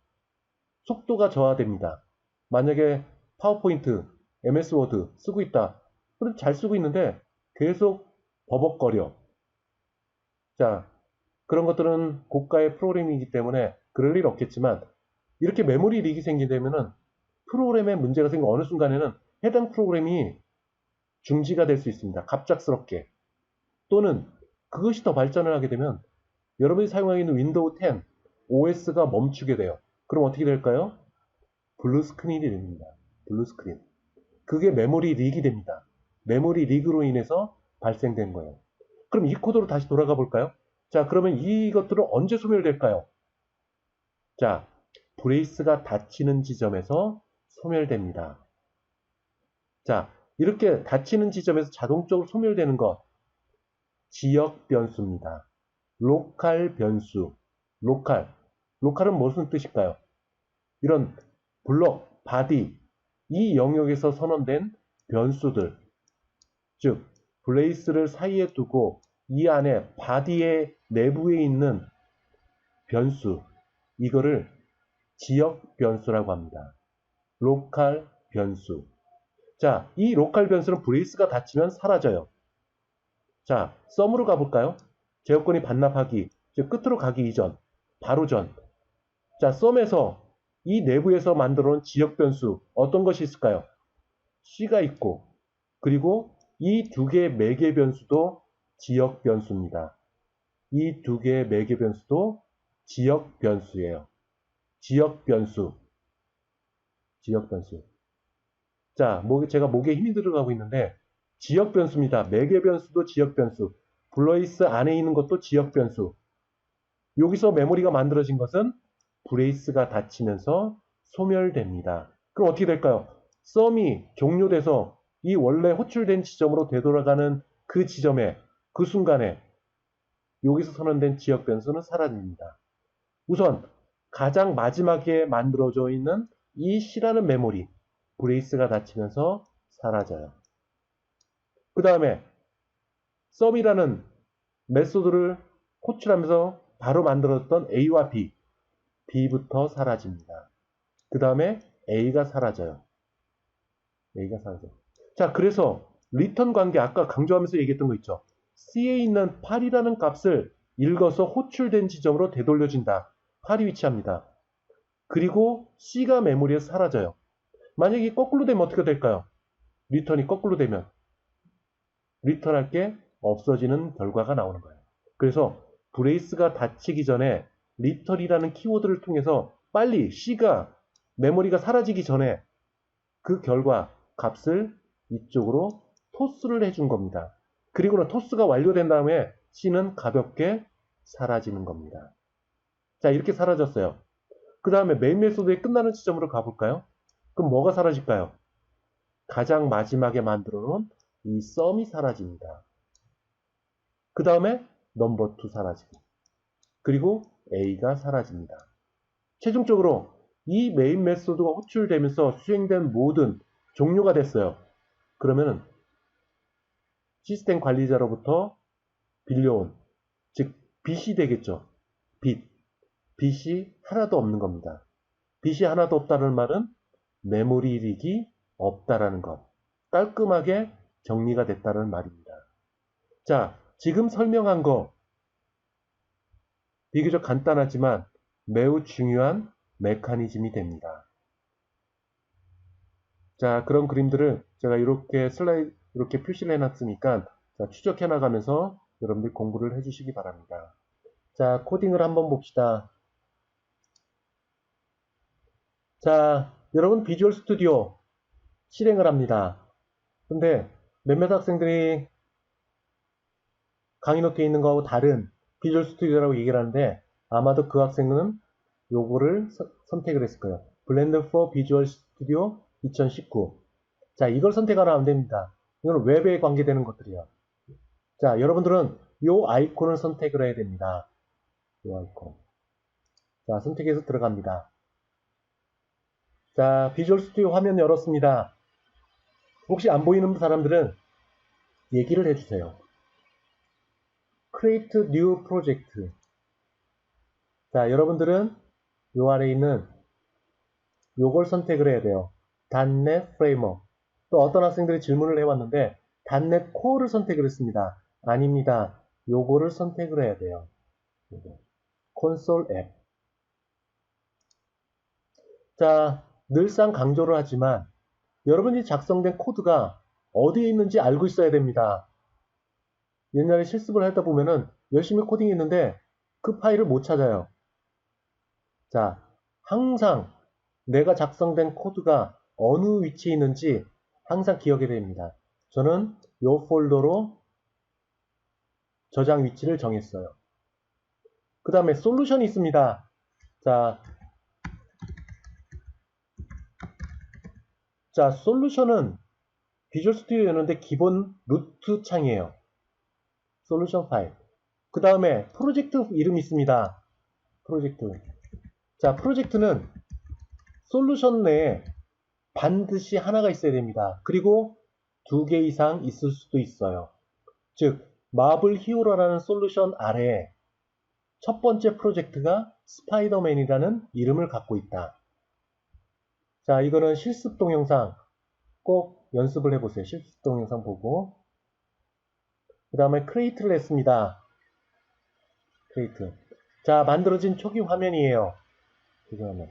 속도가 저하됩니다. 만약에 파워포인트, MS 워드 쓰고 있다. 그럼 잘 쓰고 있는데 계속 버벅거려. 자, 그런 것들은 고가의 프로그램이기 때문에 그럴 일 없겠지만 이렇게 메모리 릭이 생기려면은 프로그램에 문제가 생겨 어느 순간에는 해당 프로그램이 중지가 될 수 있습니다. 갑작스럽게. 또는 그것이 더 발전을 하게 되면 여러분이 사용하고 있는 윈도우 10 OS가 멈추게 돼요. 그럼 어떻게 될까요? 블루 스크린이 됩니다. 블루 스크린. 그게 메모리 릭이 됩니다. 메모리 릭으로 인해서 발생된 거예요. 그럼 이 코드로 다시 돌아가 볼까요? 자, 그러면 이것들은 언제 소멸될까요? 자, 브레이스가 닫히는 지점에서 소멸됩니다. 자, 이렇게 닫히는 지점에서 자동적으로 소멸되는 것, 지역 변수입니다. 로컬 변수. 로컬은 무슨 뜻일까요? 이런 블록, 바디, 이 영역에서 선언된 변수들, 즉 블레이스를 사이에 두고 이 안에 바디의 내부에 있는 변수, 이거를 지역 변수라고 합니다. 로컬 변수. 자, 이 로컬 변수는 브레이스가 닫히면 사라져요. 자, 썸으로 가볼까요? 제어권이 반납하기, 즉 끝으로 가기 이전, 바로 전. 자, 썸에서 이 내부에서 만들어 놓은 지역 변수 어떤 것이 있을까요? C가 있고 그리고 이 두 개의 매개 변수도 지역 변수입니다. 이 두 개의 매개 변수도 지역 변수예요. 지역 변수. 자, 제가 목에 힘이 들어가고 있는데 지역 변수입니다. 매개 변수도 지역 변수. 블레이스 안에 있는 것도 지역 변수. 여기서 메모리가 만들어진 것은 브레이스가 닫히면서 소멸됩니다. 그럼 어떻게 될까요? 썸이 종료돼서 이 원래 호출된 지점으로 되돌아가는 그 지점에, 그 순간에 여기서 선언된 지역 변수는 사라집니다. 우선 가장 마지막에 만들어져 있는 이 C라는 메모리, 브레이스가 닫히면서 사라져요. 그 다음에 sum이라는 메소드를 호출하면서 바로 만들었던 A와 B, B부터 사라집니다. 그 다음에 A가 사라져요. A가 사라져요. 자, 그래서 리턴 관계 아까 강조하면서 얘기했던 거 있죠. C에 있는 8이라는 값을 읽어서 호출된 지점으로 되돌려준다. 8이 위치합니다. 그리고 C가 메모리에서 사라져요. 만약에 거꾸로 되면 어떻게 될까요? 리턴이 거꾸로 되면 리턴할 게 없어지는 결과가 나오는 거예요. 그래서 브레이스가 닫히기 전에 리턴이라는 키워드를 통해서 빨리 C가 메모리가 사라지기 전에 그 결과 값을 이쪽으로 토스를 해준 겁니다. 그리고는 토스가 완료된 다음에 C는 가볍게 사라지는 겁니다. 자, 이렇게 사라졌어요. 그 다음에 메인 메소드의 끝나는 지점으로 가볼까요? 그럼 뭐가 사라질까요? 가장 마지막에 만들어 놓은 이 sum이 사라집니다. 그 다음에 넘버 2 사라지고 그리고 A가 사라집니다. 최종적으로 이 메인 메소드가 호출되면서 수행된 모든 종료가 됐어요. 그러면은 시스템 관리자로부터 빌려온, 즉 빚이 되겠죠. 빚이 하나도 없는 겁니다. 빚이 하나도 없다는 말은 메모리 릭이 없다라는 것. 깔끔하게 정리가 됐다는 말입니다. 자, 지금 설명한 거 비교적 간단하지만 매우 중요한 메커니즘이 됩니다. 자, 그런 그림들을 제가 이렇게 슬라이드, 이렇게 표시를 해놨으니까 자, 추적해 나가면서 여러분들 공부를 해주시기 바랍니다. 자, 코딩을 한번 봅시다. 자, 여러분 비주얼 스튜디오 실행을 합니다. 근데 몇몇 학생들이 강의 노트에 있는 거하고 다른 비주얼 스튜디오라고 얘기를 하는데 아마도 그 학생은 요거를 선택을 했을 거예요. 블렌더 for 비주얼 스튜디오 2019. 자, 이걸 선택하면 안 됩니다. 이건 웹에 관계되는 것들이에요. 자, 여러분들은 요 아이콘을 선택을 해야 됩니다. 요 아이콘. 자, 선택해서 들어갑니다. 자, 비주얼 스튜디오 화면 열었습니다. 혹시 안 보이는 사람들은 얘기를 해주세요. Create New Project. 자, 여러분들은 요 아래에 있는 요걸 선택을 해야 돼요. .NET Framework. 또 어떤 학생들이 질문을 해왔는데 .NET Core를 선택을 했습니다. 아닙니다. 요거를 선택을 해야 돼요. 콘솔 앱. 자, 늘상 강조를 하지만 여러분이 작성된 코드가 어디에 있는지 알고 있어야 됩니다. 옛날에 실습을 하다 보면은 열심히 코딩했는데 그 파일을 못 찾아요. 자, 항상 내가 작성된 코드가 어느 위치에 있는지 항상 기억해야 됩니다. 저는 이 폴더로 저장 위치를 정했어요. 그 다음에 솔루션이 있습니다. 자, 솔루션은 비주얼 스튜디오 여는데 기본 루트 창이에요. 솔루션 파일. 그 다음에 프로젝트 이름이 있습니다. 프로젝트. 자, 프로젝트는 솔루션 내에 반드시 하나가 있어야 됩니다. 그리고 2개 이상 있을 수도 있어요. 즉, 마블 히어로라는 솔루션 아래에 첫 번째 프로젝트가 스파이더맨이라는 이름을 갖고 있다. 자, 이거는 실습 동영상 꼭 연습을 해보세요. 실습 동영상 보고. 그 다음에 크레이트를 했습니다. 크레이트. 자, 만들어진 초기 화면이에요. 초기 화면.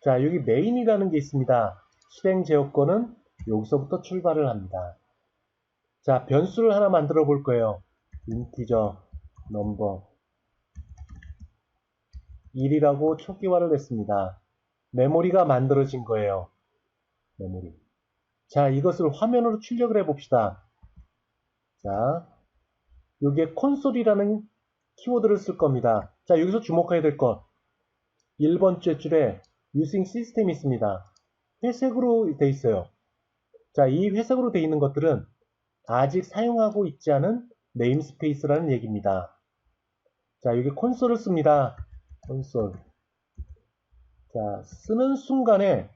자, 여기 메인이라는 게 있습니다. 실행 제어권은 여기서부터 출발을 합니다. 자, 변수를 하나 만들어 볼 거예요. 인티저 넘버 1이라고 초기화를 했습니다. 메모리가 만들어진 거예요. 메모리. 자, 이것을 화면으로 출력을 해봅시다. 자, 여기에 콘솔이라는 키워드를 쓸 겁니다. 자, 여기서 주목해야 될 것. 1번째 줄에 using system이 있습니다. 회색으로 돼 있어요. 자, 이 회색으로 돼 있는 것들은 아직 사용하고 있지 않은 네임스페이스라는 얘기입니다. 자, 여기 콘솔을 씁니다. 콘솔. 자, 쓰는 순간에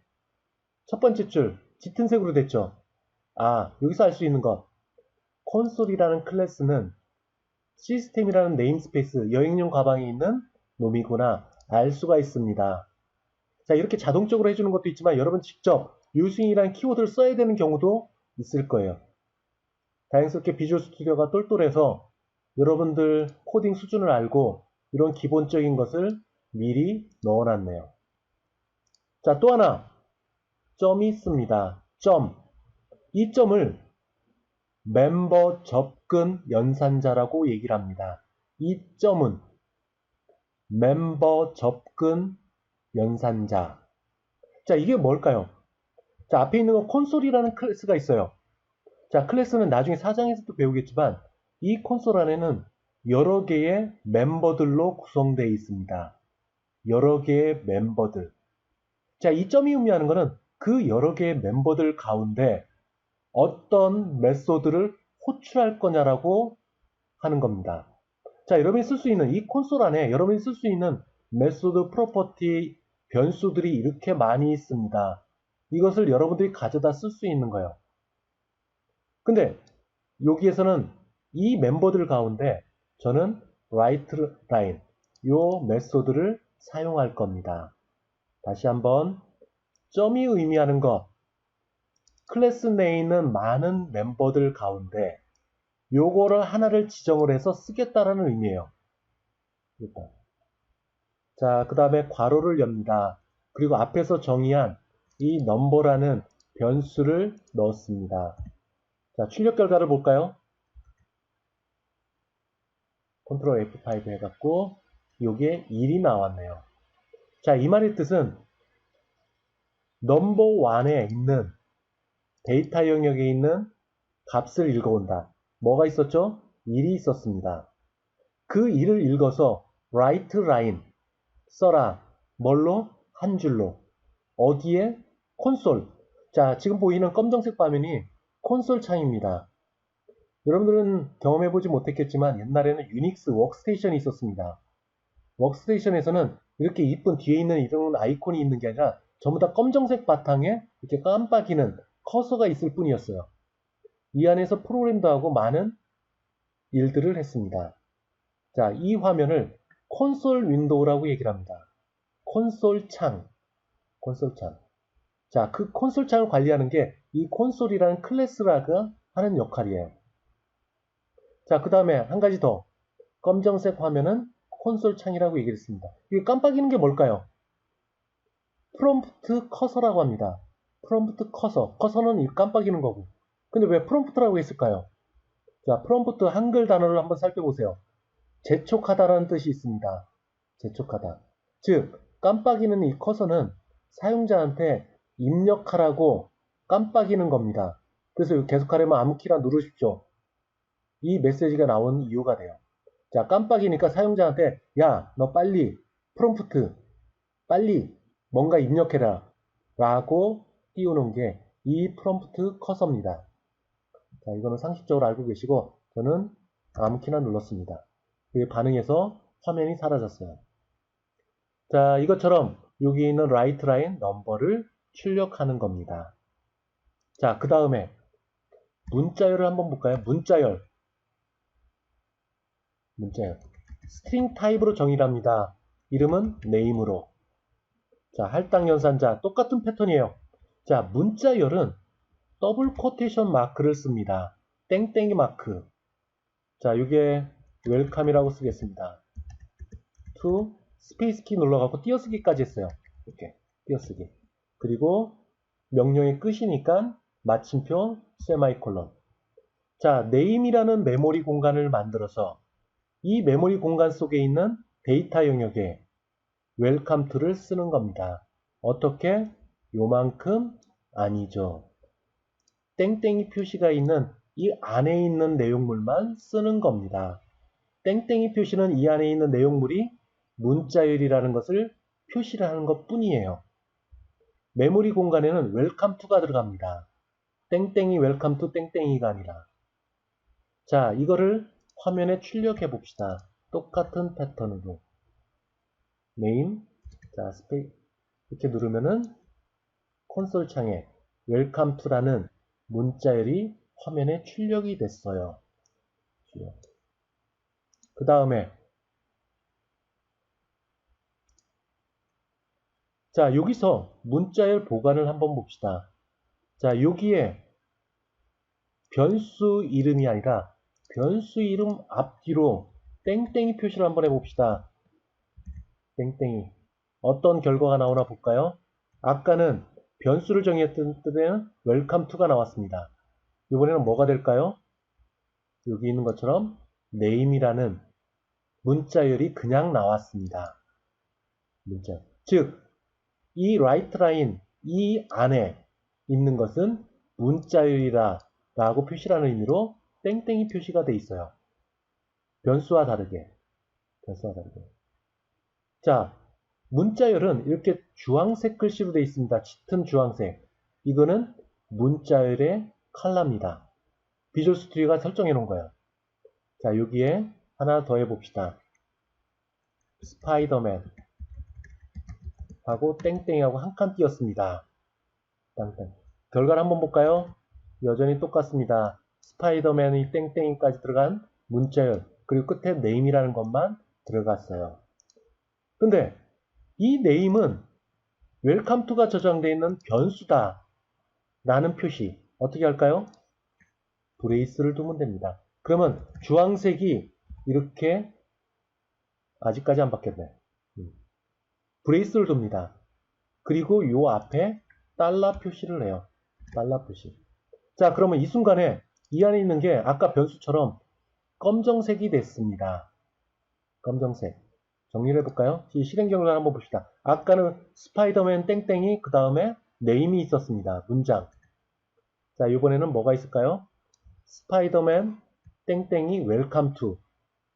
첫 번째 줄 짙은 색으로 됐죠. 아, 여기서 알 수 있는 것. 콘솔이라는 클래스는 시스템이라는 네임스페이스, 여행용 가방에 있는 놈이구나 알 수가 있습니다. 자, 이렇게 자동적으로 해주는 것도 있지만 여러분 직접 유스윙이라는 키워드를 써야 되는 경우도 있을 거예요. 다행스럽게 비주얼 스튜디오가 똘똘해서 여러분들 코딩 수준을 알고 이런 기본적인 것을 미리 넣어놨네요. 자, 또 하나 점이 있습니다. 점. 이 점을 멤버 접근 연산자라고 얘기를 합니다. 이 점은 멤버 접근 연산자. 자, 이게 뭘까요? 자, 앞에 있는 건 콘솔이라는 클래스가 있어요. 자, 클래스는 나중에 사장에서도 배우겠지만 이 콘솔 안에는 여러 개의 멤버들로 구성되어 있습니다. 여러 개의 멤버들. 자, 이 점이 의미하는 것은 그 여러 개의 멤버들 가운데 어떤 메소드를 호출할 거냐라고 하는 겁니다. 자, 여러분이 쓸 수 있는 이 콘솔 안에 여러분이 쓸 수 있는 메소드, 프로퍼티, 변수들이 이렇게 많이 있습니다. 이것을 여러분들이 가져다 쓸 수 있는 거예요. 근데 여기에서는 이 멤버들 가운데 저는 WriteLine 요 메소드를 사용할 겁니다. 다시 한번 점이 의미하는 것 클래스 내에 있는 많은 멤버들 가운데 요거를 하나를 지정을 해서 쓰겠다라는 의미예요. 일단. 자, 그 다음에 괄호를 엽니다. 그리고 앞에서 정의한 이 넘버라는 변수를 넣었습니다. 자, 출력 결과를 볼까요? 컨트롤 F5 해갖고 요게 1이 나왔네요. 자, 이 말의 뜻은 넘버 1에 있는 데이터 영역에 있는 값을 읽어온다. 뭐가 있었죠? 1이 있었습니다. 그 1을 읽어서 WriteLine 써라. 뭘로? 한 줄로. 어디에? 콘솔. 자, 지금 보이는 검정색 화면이 콘솔 창입니다. 여러분들은 경험해보지 못했겠지만 옛날에는 유닉스 워크스테이션이 있었습니다. 워크스테이션에서는 이렇게 이쁜 뒤에 있는 이런 아이콘이 있는 게 아니라 전부 다 검정색 바탕에 이렇게 깜빡이는 커서가 있을 뿐이었어요. 이 안에서 프로그램도 하고 많은 일들을 했습니다. 자, 이 화면을 콘솔 윈도우라고 얘기를 합니다. 콘솔 창. 콘솔 창. 자, 그 콘솔 창을 관리하는 게 이 콘솔이라는 클래스라가 하는 역할이에요. 자, 그 다음에 한 가지 더. 검정색 화면은 콘솔 창이라고 얘기를 했습니다. 이게 깜빡이는 게 뭘까요? 프롬프트 커서라고 합니다. 프롬프트 커서. 커서는 깜빡이는 거고. 근데 왜 프롬프트라고 했을까요? 자, 프롬프트 한글 단어를 한번 살펴보세요. 재촉하다라는 뜻이 있습니다. 재촉하다. 즉, 깜빡이는 이 커서는 사용자한테 입력하라고 깜빡이는 겁니다. 그래서 계속하려면 아무 키나 누르십시오. 이 메시지가 나온 이유가 돼요. 자, 깜빡이니까 사용자한테 야, 너 빨리 프롬프트 빨리 뭔가 입력해라 라고 띄우는 게 이 프롬프트 커서입니다. 자, 이거는 상식적으로 알고 계시고 저는 아무 키나 눌렀습니다. 그게 반응해서 화면이 사라졌어요. 자, 이것처럼 여기 있는 WriteLine 넘버를 출력하는 겁니다. 자, 그 다음에 문자열을 한번 볼까요? 문자열. 스트링 타입으로 정의를 합니다. 이름은 name으로. 자, 할당 연산자 똑같은 패턴이에요. 자, 문자열은 더블 코테이션 마크를 씁니다. 땡땡이 마크. 자, 이게 웰컴이라고 쓰겠습니다. to 스페이스 키 눌러갖고 띄어쓰기까지 했어요. 이렇게 띄어쓰기. 그리고 명령의 끝이니까 마침표 세마이콜론. 자, name이라는 메모리 공간을 만들어서 이 메모리 공간 속에 있는 데이터 영역에 welcome to를 쓰는 겁니다. 어떻게? 요만큼 아니죠. 땡땡이 표시가 있는 이 안에 있는 내용물만 쓰는 겁니다. 땡땡이 표시는 이 안에 있는 내용물이 문자열이라는 것을 표시를 하는 것 뿐이에요. 메모리 공간에는 welcome to가 들어갑니다. 땡땡이 welcome to 땡땡이가 아니라. 자, 이거를 화면에 출력해 봅시다. 똑같은 패턴으로. name. 자, 이렇게 누르면은 콘솔 창에 welcome to라는 문자열이 화면에 출력이 됐어요. 그 다음에 자, 여기서 문자열 보관을 한번 봅시다. 자, 여기에 변수 이름이 아니라 변수 이름 앞뒤로 땡땡이 표시를 한번 해봅시다. 땡땡이. 어떤 결과가 나오나 볼까요? 아까는 변수를 정의했던 때는 welcome to가 나왔습니다. 이번에는 뭐가 될까요? 여기 있는 것처럼 name이라는 문자열이 그냥 나왔습니다. 문자. 즉, 이 write line, 이 안에 있는 것은 문자열이다 라고 표시라는 의미로 땡땡이 표시가 돼 있어요. 변수와 다르게. 자, 문자열은 이렇게 주황색 글씨로 되어 있습니다. 짙은 주황색. 이거는 문자열의 컬러입니다. 비주얼 스튜디오가 설정해 놓은 거예요. 자, 여기에 하나 더 해봅시다. 스파이더맨 하고 땡땡이하고 한 칸 띄었습니다. 땡땡. 결과를 한번 볼까요? 여전히 똑같습니다. 스파이더맨이 땡땡이까지 들어간 문자열, 그리고 끝에 name이라는 것만 들어갔어요. 근데 이 name은 welcome to가 저장되어 있는 변수다 라는 표시 어떻게 할까요? 브레이스를 두면 됩니다. 그러면 주황색이 이렇게 아직까지 안 바뀌었네. 브레이스를 둡니다. 그리고 요 앞에 달러 표시를 해요. 달러 표시. 자, 그러면 이 순간에 이 안에 있는 게 아까 변수처럼 검정색이 됐습니다. 검정색. 정리를 해볼까요? 이 실행 경우를 한번 봅시다. 아까는 스파이더맨 땡땡이 그 다음에 네임이 있었습니다. 문장. 자, 이번에는 뭐가 있을까요? 스파이더맨 땡땡이 웰컴 투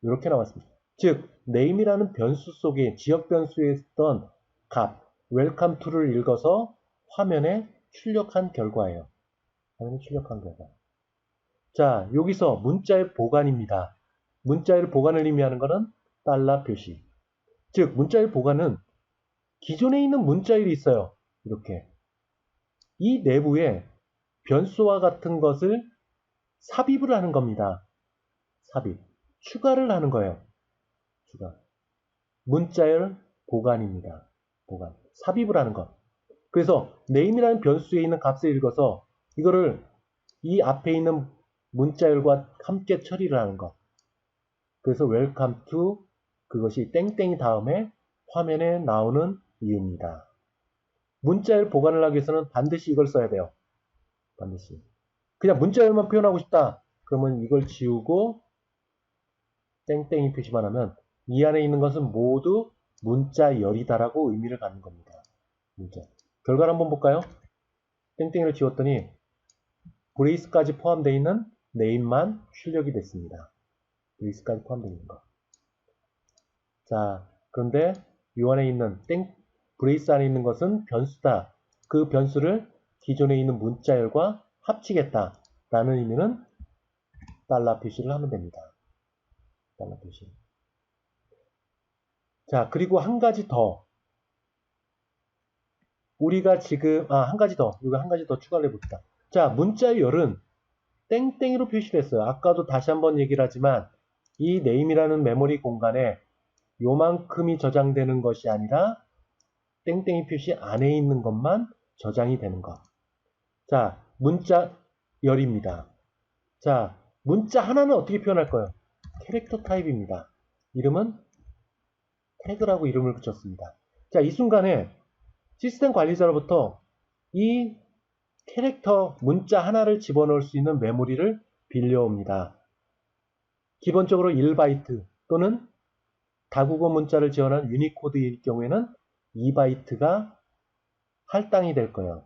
이렇게 나왔습니다. 즉, 네임이라는 변수 속에 지역 변수에 있던 값 웰컴 투를 읽어서 화면에 출력한 결과예요. 화면에 출력한 결과. 자, 여기서 문자의 보관입니다. 문자의 보관을 의미하는 것은 달러 표시. 즉, 문자의 보관은 기존에 있는 문자열이 있어요. 이렇게. 이 내부에 변수와 같은 것을 삽입을 하는 겁니다. 삽입. 추가를 하는 거예요. 추가. 문자열 보관입니다. 보관. 삽입을 하는 것. 그래서 name이라는 변수에 있는 값을 읽어서 이거를 이 앞에 있는 문자열과 함께 처리를 하는 것. 그래서 welcome to 그것이 땡땡이 다음에 화면에 나오는 이유입니다. 문자열 보관을 하기 위해서는 반드시 이걸 써야 돼요. 반드시. 그냥 문자열만 표현하고 싶다. 그러면 이걸 지우고 땡땡이 표시만 하면 이 안에 있는 것은 모두 문자열이다라고 의미를 갖는 겁니다. 문자. 결과를 한번 볼까요? 땡땡이를 지웠더니 브레이스까지 포함되어 있는 name만 출력이 됐습니다. 브레이스까지 포함되어 있는 거. 자, 그런데 이 안에 있는 브레이스 안에 있는 것은 변수다. 그 변수를 기존에 있는 문자열과 합치겠다. 라는 의미는 달러 표시를 하면 됩니다. 달러 표시. 자, 그리고 한 가지 더. 우리가 지금, 한 가지 더. 이거 한 가지 더 추가를 해봅시다. 자, 문자열은 땡땡이로 표시를 했어요. 아까도 다시 한번 얘기를 하지만 이 name이라는 메모리 공간에 요만큼이 저장되는 것이 아니라 땡땡이 표시 안에 있는 것만 저장이 되는 것. 자, 문자열입니다. 자, 문자 하나는 어떻게 표현할 거예요? 캐릭터 타입입니다. 이름은 태그라고 이름을 붙였습니다. 자, 이 순간에 시스템 관리자로부터 이 캐릭터 문자 하나를 집어넣을 수 있는 메모리를 빌려옵니다. 기본적으로 1바이트 또는 다국어 문자를 지원한 유니코드일 경우에는 2바이트가 할당이 될 거예요.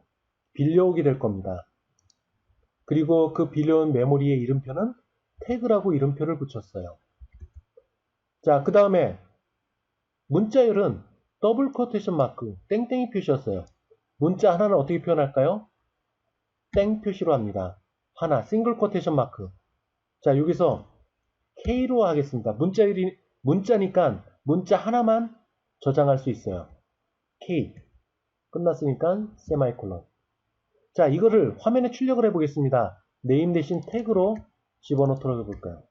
빌려오게 될 겁니다. 그리고 그 빌려온 메모리의 이름표는 태그라고 이름표를 붙였어요. 자, 그 다음에 문자열은 더블 쿼테이션 마크, 땡땡이 표시였어요. 문자 하나는 어떻게 표현할까요? 땡 표시로 합니다. 하나, 싱글 쿼테이션 마크. 자, 여기서 K로 하겠습니다. 문자니까 문자 하나만 저장할 수 있어요. K. 끝났으니까 세마이콜론. 자, 이거를 화면에 출력을 해보겠습니다. 네임 대신 태그로 집어넣도록 해볼까요?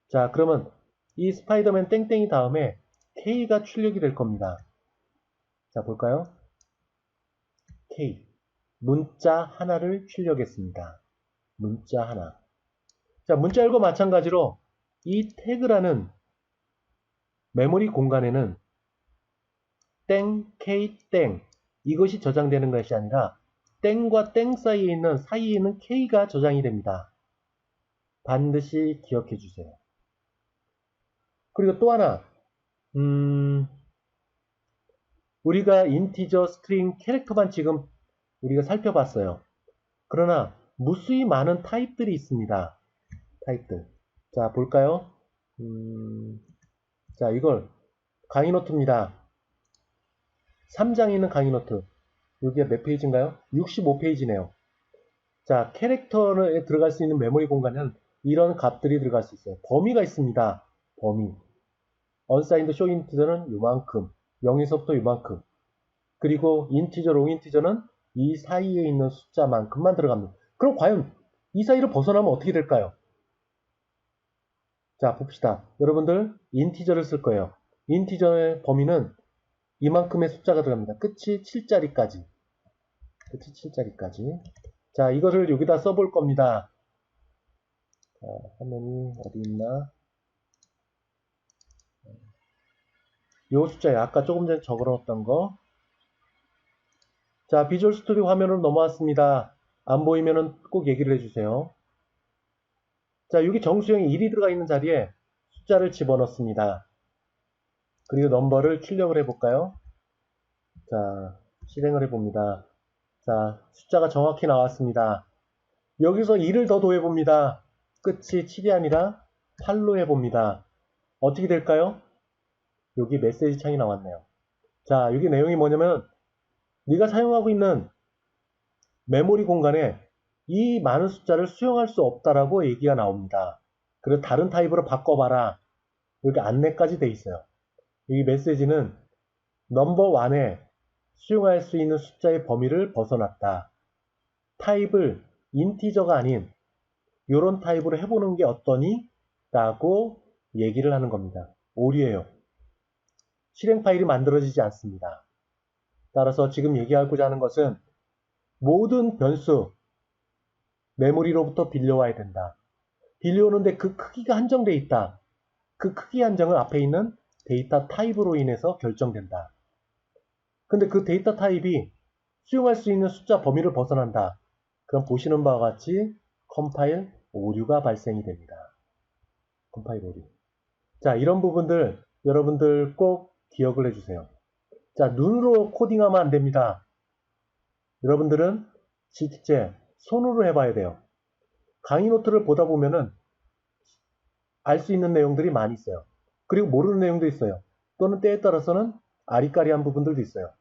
자, 그러면 이 스파이더맨 땡땡이 다음에 K가 출력이 될 겁니다. 자, 볼까요? K. 문자 하나를 출력했습니다. 문자 하나. 자, 문자열과 마찬가지로 이 태그라는 메모리 공간에는 땡, K, 땡 이것이 저장되는 것이 아니라 땡과 땡 사이에 있는 K가 저장이 됩니다. 반드시 기억해 주세요. 그리고 또 하나 우리가 인티저, 스트링, 캐릭터만 지금 우리가 살펴봤어요. 그러나 무수히 많은 타입들이 있습니다. 타입들. 자, 볼까요? 자, 이걸 강의 노트입니다. 3장에 있는 강의 노트. 여기가 몇 페이지인가요? 65페이지네요. 자, 캐릭터에 들어갈 수 있는 메모리 공간은 이런 값들이 들어갈 수 있어요. 범위가 있습니다. 범위. unsigned show integer는 요만큼, 0에서부터 요만큼. 그리고 인티저, 롱 인티저는 이 사이에 있는 숫자만큼만 들어갑니다. 그럼 과연 이 사이를 벗어나면 어떻게 될까요? 자, 봅시다. 여러분들 인티저를 쓸 거예요. 인티저의 범위는 이만큼의 숫자가 들어갑니다. 끝이 7자리까지. 끝이 7자리까지. 자, 이거를 여기다 써볼 겁니다. 자, 화면이 어디 있나? 요 숫자에 아까 조금 전에 적어놓았던 거. 자, 비주얼 스튜디오 화면으로 넘어왔습니다. 안 보이면은 꼭 얘기를 해주세요. 자, 여기 정수형이 1이 들어가 있는 자리에 숫자를 집어넣습니다. 그리고 넘버를 출력을 해볼까요? 자, 실행을 해봅니다. 자, 숫자가 정확히 나왔습니다. 여기서 2를 더 더해봅니다. 끝이 7이 아니라 8로 해봅니다. 어떻게 될까요? 여기 메시지 창이 나왔네요. 자, 여기 내용이 뭐냐면 네가 사용하고 있는 메모리 공간에 이 많은 숫자를 수용할 수 없다라고 얘기가 나옵니다. 그래서 다른 타입으로 바꿔봐라. 여기 안내까지 돼 있어요. 이 메시지는 넘버 1에 수용할 수 있는 숫자의 범위를 벗어났다. 타입을 인티저가 아닌 이런 타입으로 해보는 게 어떠니? 라고 얘기를 하는 겁니다. 오류예요. 실행 파일이 만들어지지 않습니다. 따라서 지금 얘기하고자 하는 것은 모든 변수 메모리로부터 빌려와야 된다. 빌려오는데 그 크기가 한정되어 있다. 그 크기 한정은 앞에 있는 데이터 타입으로 인해서 결정된다. 근데 그 데이터 타입이 수용할 수 있는 숫자 범위를 벗어난다. 그럼 보시는 바와 같이 컴파일 오류가 발생이 됩니다. 컴파일 오류. 자, 이런 부분들 여러분들 꼭 기억을 해주세요. 자, 눈으로 코딩하면 안 됩니다. 여러분들은 실제 손으로 해봐야 돼요. 강의 노트를 보다 보면은 알 수 있는 내용들이 많이 있어요. 그리고 모르는 내용도 있어요. 또는 때에 따라서는 아리까리한 부분들도 있어요.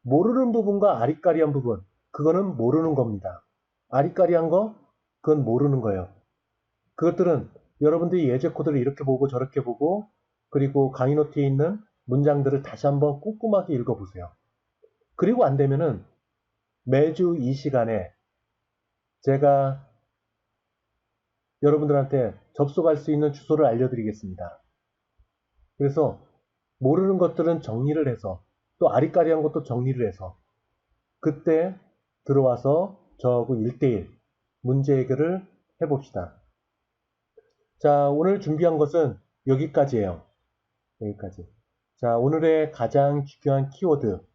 모르는 부분과 아리까리한 부분, 그거는 모르는 겁니다. 아리까리한 거, 그건 모르는 거예요. 그것들은 여러분들이 예제 코드를 이렇게 보고 저렇게 보고 그리고 강의 노트에 있는 문장들을 다시 한번 꼼꼼하게 읽어보세요. 그리고 안 되면은 매주 이 시간에 제가 여러분들한테 접속할 수 있는 주소를 알려드리겠습니다. 그래서 모르는 것들은 정리를 해서 또 아리까리한 것도 정리를 해서 그때 들어와서 저하고 1대1 문제 해결을 해봅시다. 자, 오늘 준비한 것은 여기까지예요. 여기까지. 자, 오늘의 가장 중요한 키워드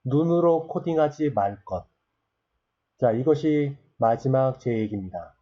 눈으로 코딩하지 말 것. 자, 이것이 마지막 제 얘기입니다.